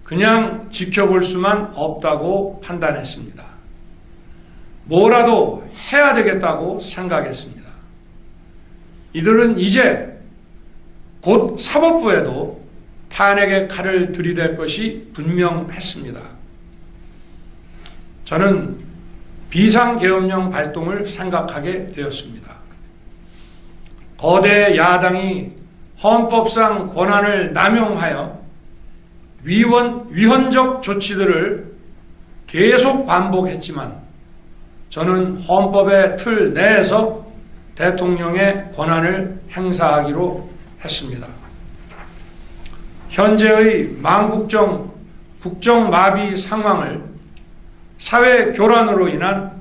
그냥 지켜볼 수만 없다고 판단했습니다. 뭐라도 해야 되겠다고 생각했습니다. 이들은 이제 곧 사법부에도 탄핵의 칼을 들이댈 것이 분명했습니다. 저는 비상계엄령 발동을 생각하게 되었습니다. 거대 야당이 헌법상 권한을 남용하여 위헌적 조치들을 계속 반복했지만 저는 헌법의 틀 내에서 대통령의 권한을 행사하기로 했습니다. 현재의 망국정 국정마비 상황을 사회 교란으로 인한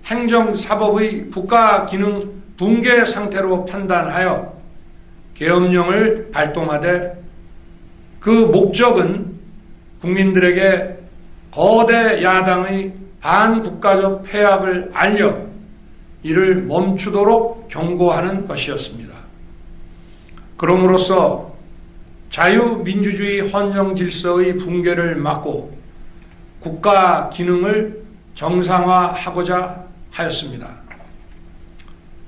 행정사법의 국가기능 붕괴 상태로 판단하여 계엄령을 발동하되 그 목적은 국민들에게 거대 야당의 반국가적 폐악을 알려 이를 멈추도록 경고하는 것이었습니다. 그럼으로써 자유민주주의 헌정질서의 붕괴를 막고 국가 기능을 정상화하고자 하였습니다.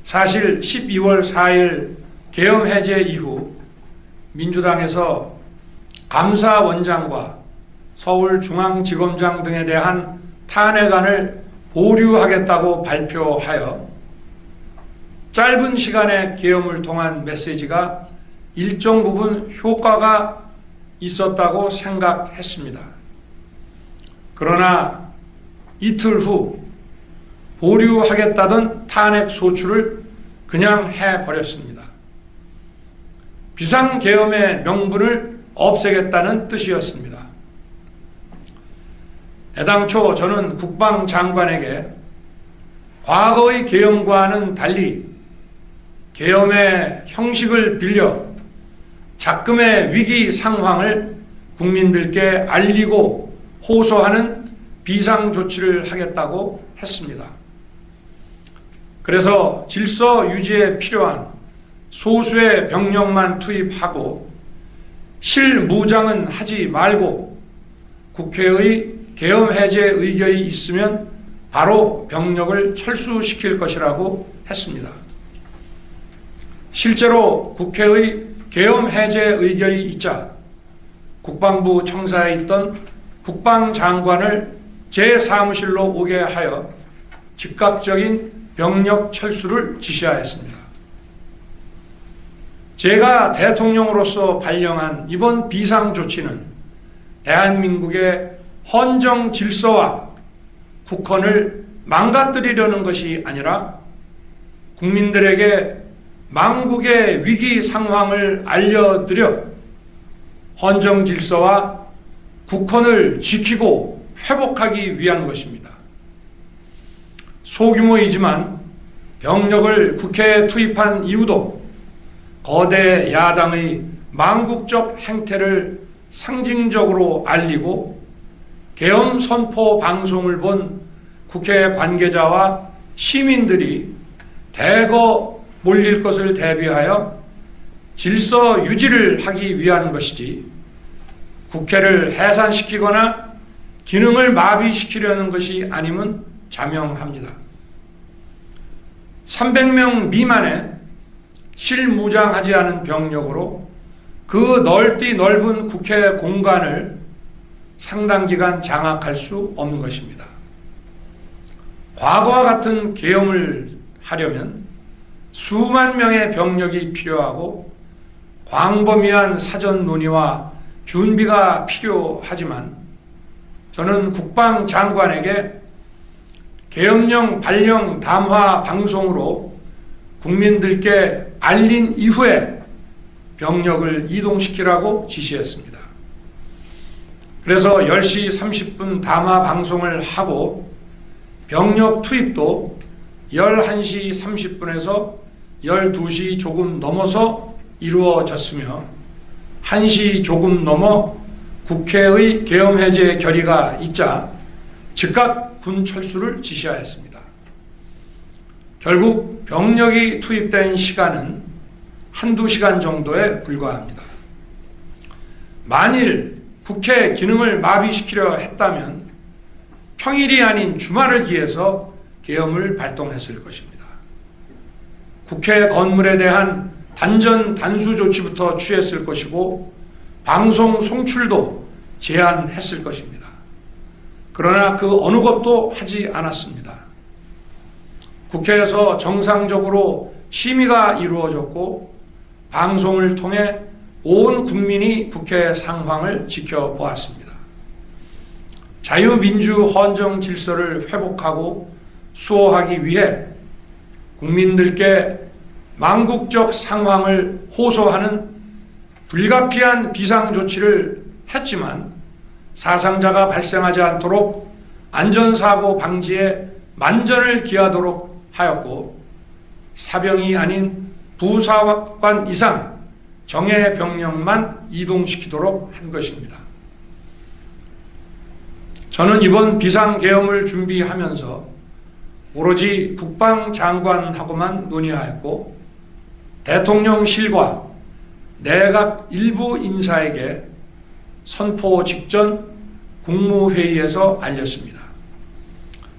사실 12월 4일 계엄 해제 이후 민주당에서 감사원장과 서울중앙지검장 등에 대한 탄핵안을 보류하겠다고 발표하여 짧은 시간에 계엄을 통한 메시지가 일정 부분 효과가 있었다고 생각했습니다. 그러나 이틀 후 보류하겠다던 탄핵 소추를 그냥 해버렸습니다. 비상계엄의 명분을 없애겠다는 뜻이었습니다. 애당초 저는 국방장관에게 과거의 계엄과는 달리 계엄의 형식을 빌려 작금의 위기 상황을 국민들께 알리고 호소하는 비상조치를 하겠다고 했습니다. 그래서 질서 유지에 필요한 소수의 병력만 투입하고 실무장은 하지 말고 국회의 계엄 해제 의결이 있으면 바로 병력을 철수시킬 것이라고 했습니다. 실제로 국회의 계엄 해제 의결이 있자 국방부 청사에 있던 국방장관을 제 사무실로 오게 하여 즉각적인 병력 철수를 지시하였습니다. 제가 대통령으로서 발령한 이번 비상조치는 대한민국의 헌정 질서와 국헌을 망가뜨리려는 것이 아니라 국민들에게 망국의 위기 상황을 알려드려 헌정 질서와 국헌을 지키고 회복하기 위한 것입니다. 소규모이지만 병력을 국회에 투입한 이유도 거대 야당의 망국적 행태를 상징적으로 알리고 계엄 선포 방송을 본 국회 관계자와 시민들이 대거 몰릴 것을 대비하여 질서 유지를 하기 위한 것이지 국회를 해산시키거나 기능을 마비시키려는 것이 아님은 자명합니다. 300명 미만의 실무장하지 않은 병력으로 그 넓은 국회 공간을 상당 기간 장악할 수 없는 것입니다. 과거와 같은 계엄을 하려면 수만 명의 병력이 필요하고 광범위한 사전 논의와 준비가 필요하지만 저는 국방장관에게 계엄령 발령 담화 방송으로 국민들께 알린 이후에 병력을 이동시키라고 지시했습니다. 그래서 10시 30분 담화 방송을 하고 병력 투입도 11시 30분에서 12시 조금 넘어서 이루어졌으며 1시 조금 넘어 국회의 계엄 해제 결의가 있자 즉각 군 철수를 지시하였습니다. 결국 병력이 투입된 시간은 한두 시간 정도에 불과합니다. 만일 국회 기능을 마비시키려 했다면 평일이 아닌 주말을 기해서 계엄을 발동했을 것입니다. 국회 건물에 대한 단전 단수 조치부터 취했을 것이고 방송 송출도 제한했을 것입니다. 그러나 그 어느 것도 하지 않았습니다. 국회에서 정상적으로 심의가 이루어졌고 방송을 통해 온 국민이 국회 상황을 지켜보았습니다. 자유민주 헌정 질서를 회복하고 수호하기 위해 국민들께 망국적 상황을 호소하는 불가피한 비상조치를 했지만 사상자가 발생하지 않도록 안전사고 방지에 만전을 기하도록 하였고 사병이 아닌 부사관 이상 정예 병력만 이동시키도록 한 것입니다. 저는 이번 비상계엄을 준비하면서 오로지 국방장관하고만 논의하였고 대통령실과 내각 일부 인사에게 선포 직전 국무회의에서 알렸습니다.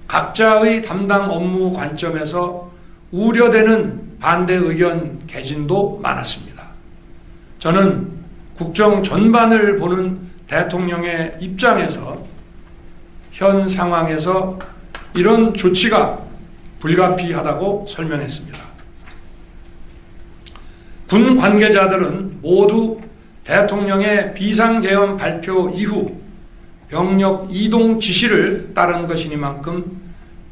각자의 담당 업무 관점에서 우려되는 반대 의견 개진도 많았습니다. 저는 국정 전반을 보는 대통령의 입장에서 현 상황에서 이런 조치가 불가피하다고 설명했습니다. 군 관계자들은 모두 대통령의 비상계엄 발표 이후 병력 이동 지시를 따른 것이니만큼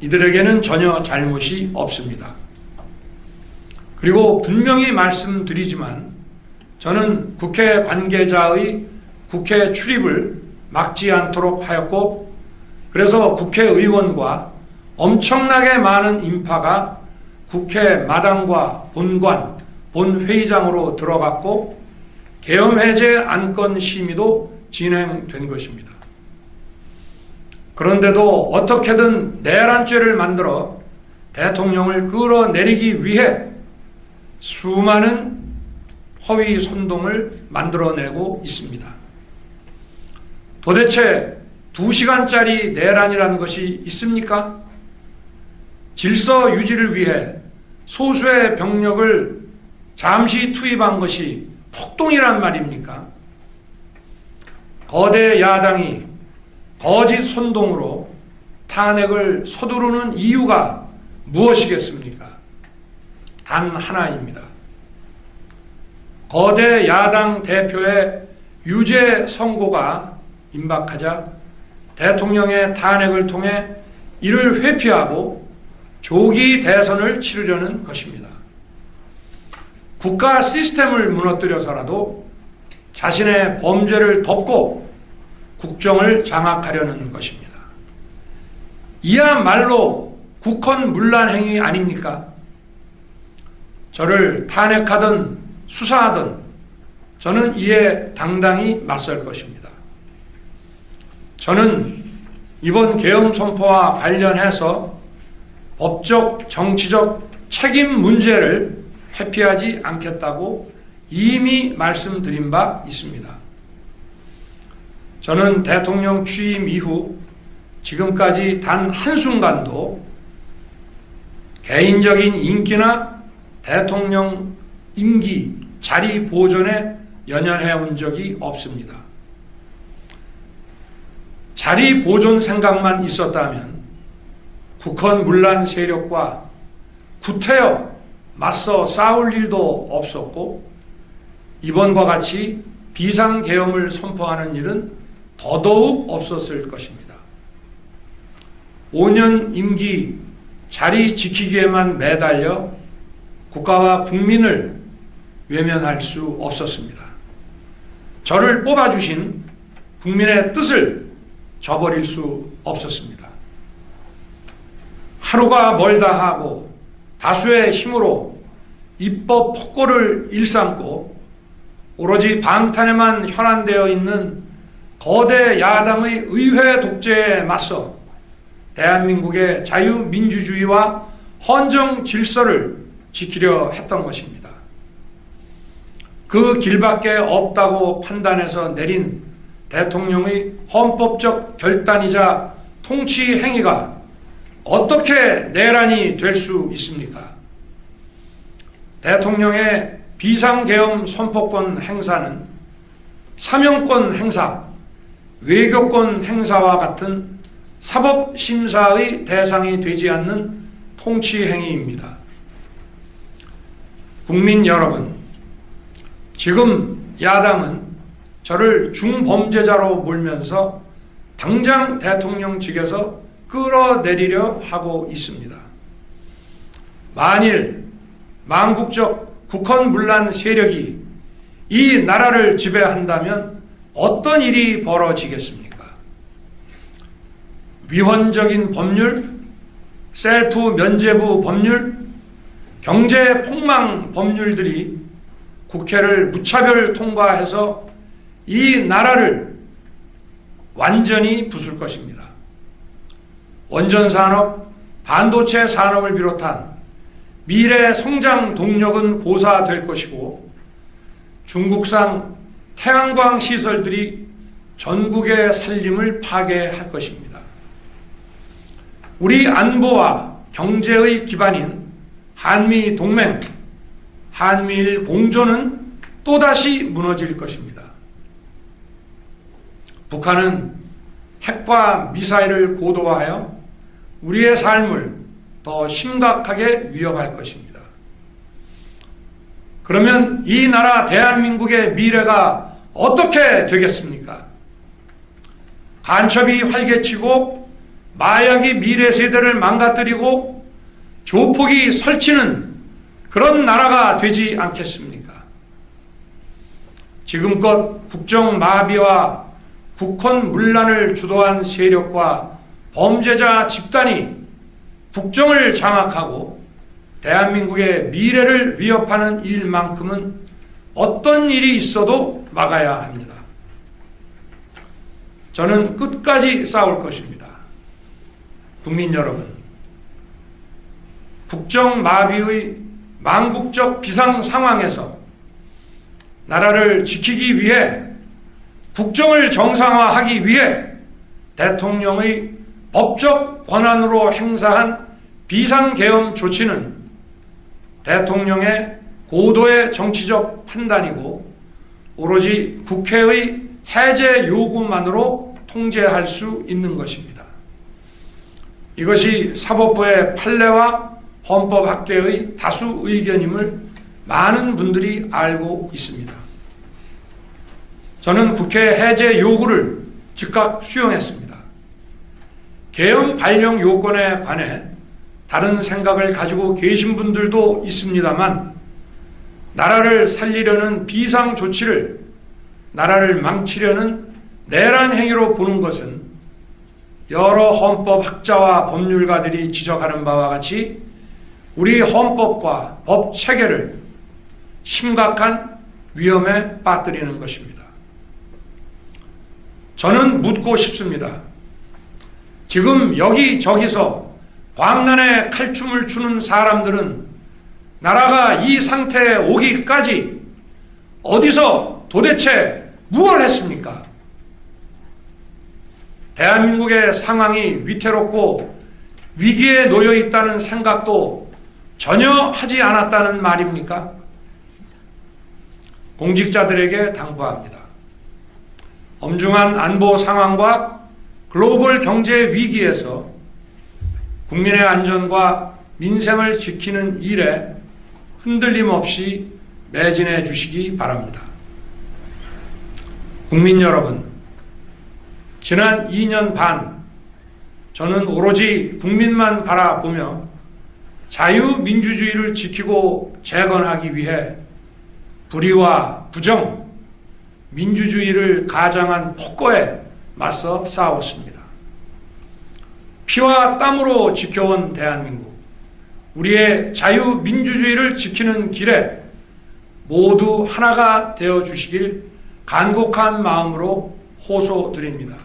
이들에게는 전혀 잘못이 없습니다. 그리고 분명히 말씀드리지만 저는 국회 관계자의 국회 출입을 막지 않도록 하였고, 그래서 국회의원과 엄청나게 많은 인파가 국회 마당과 본관, 본회의장으로 들어갔고 계엄해제 안건 심의도 진행된 것입니다. 그런데도 어떻게든 내란죄를 만들어 대통령을 끌어내리기 위해 수많은 허위 선동을 만들어내고 있습니다. 도대체 2시간짜리 내란이라는 것이 있습니까? 질서 유지를 위해 소수의 병력을 잠시 투입한 것이 폭동이란 말입니까? 거대 야당이 거짓 선동으로 탄핵을 서두르는 이유가 무엇이겠습니까? 단 하나입니다. 거대 야당 대표의 유죄 선고가 임박하자 대통령의 탄핵을 통해 이를 회피하고 조기 대선을 치르려는 것입니다. 국가 시스템을 무너뜨려서라도 자신의 범죄를 덮고 국정을 장악하려는 것입니다. 이야말로 국헌문란 행위 아닙니까? 저를 탄핵하든 수사하든 저는 이에 당당히 맞설 것입니다. 저는 이번 계엄 선포와 관련해서 법적, 정치적 책임 문제를 회피하지 않겠다고 이미 말씀드린 바 있습니다. 저는 대통령 취임 이후 지금까지 단 한순간도 개인적인 인기나 대통령 임기, 자리 보존에 연연해 온 적이 없습니다. 자리 보존 생각만 있었다면 국헌문란 세력과 구태여 맞서 싸울 일도 없었고 이번과 같이 비상계엄을 선포하는 일은 더더욱 없었을 것입니다. 5년 임기 자리 지키기에만 매달려 국가와 국민을 외면할 수 없었습니다. 저를 뽑아주신 국민의 뜻을 저버릴 수 없었습니다. 하루가 멀다 하고 다수의 힘으로 입법 폭거를 일삼고 오로지 방탄에만 현안되어 있는 거대 야당의 의회 독재에 맞서 대한민국의 자유민주주의와 헌정 질서를 지키려 했던 것입니다. 그 길밖에 없다고 판단해서 내린 대통령의 헌법적 결단이자 통치 행위가 어떻게 내란이 될 수 있습니까? 대통령의 비상계엄 선포권 행사는 사명권 행사, 외교권 행사와 같은 사법심사의 대상이 되지 않는 통치 행위입니다. 국민 여러분, 지금 야당은 저를 중범죄자로 몰면서 당장 대통령직에서 끌어내리려 하고 있습니다. 만일 망국적 국헌문란 세력이 이 나라를 지배한다면 어떤 일이 벌어지겠습니까? 위헌적인 법률, 셀프 면죄부 법률, 경제 폭망 법률들이 국회를 무차별 통과해서 이 나라를 완전히 부술 것입니다. 원전산업, 반도체 산업을 비롯한 미래 성장 동력은 고사될 것이고 중국산 태양광 시설들이 전국의 살림을 파괴할 것입니다. 우리 안보와 경제의 기반인 한미 동맹, 한미일 공조는 또다시 무너질 것입니다. 북한은 핵과 미사일을 고도화하여 우리의 삶을 더 심각하게 위협할 것입니다. 그러면 이 나라 대한민국의 미래가 어떻게 되겠습니까? 간첩이 활개치고 마약이 미래 세대를 망가뜨리고 조폭이 설치는 그런 나라가 되지 않겠습니까? 지금껏 국정 마비와 국헌 문란을 주도한 세력과 범죄자 집단이 국정을 장악하고 대한민국의 미래를 위협하는 일만큼은 어떤 일이 있어도 막아야 합니다. 저는 끝까지 싸울 것입니다. 국민 여러분, 국정 마비의 망국적 비상 상황에서 나라를 지키기 위해 국정을 정상화하기 위해 대통령의 법적 권한으로 행사한 비상계엄 조치는 대통령의 고도의 정치적 판단이고 오로지 국회의 해제 요구만으로 통제할 수 있는 것입니다. 이것이 사법부의 판례와 헌법학계의 다수 의견임을 많은 분들이 알고 있습니다. 저는 국회 해제 요구를 즉각 수용했습니다. 계엄 발령 요건에 관해 다른 생각을 가지고 계신 분들도 있습니다만 나라를 살리려는 비상 조치를 나라를 망치려는 내란 행위로 보는 것은 여러 헌법학자와 법률가들이 지적하는 바와 같이 우리 헌법과 법 체계를 심각한 위험에 빠뜨리는 것입니다. 저는 묻고 싶습니다. 지금 여기저기서 광란에 칼춤을 추는 사람들은 나라가 이 상태에 오기까지 어디서 도대체 무엇을 했습니까? 대한민국의 상황이 위태롭고 위기에 놓여 있다는 생각도 전혀 하지 않았다는 말입니까? 공직자들에게 당부합니다. 엄중한 안보 상황과 글로벌 경제 위기에서 국민의 안전과 민생을 지키는 일에 흔들림 없이 매진해 주시기 바랍니다. 국민 여러분, 지난 2년 반 저는 오로지 국민만 바라보며 자유민주주의를 지키고 재건하기 위해 불의와 부정, 민주주의를 가장한 폭거에 맞서 싸웠습니다. 피와 땀으로 지켜온 대한민국, 우리의 자유민주주의를 지키는 길에 모두 하나가 되어 주시길 간곡한 마음으로 호소드립니다.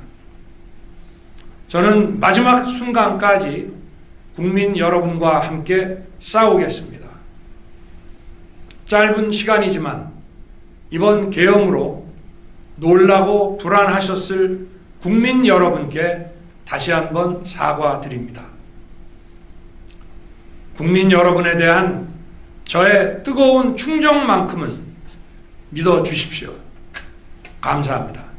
저는 마지막 순간까지 국민 여러분과 함께 싸우겠습니다. 짧은 시간이지만 이번 계엄으로 놀라고 불안하셨을 국민 여러분께 다시 한번 사과드립니다. 국민 여러분에 대한 저의 뜨거운 충정만큼은 믿어주십시오. 감사합니다.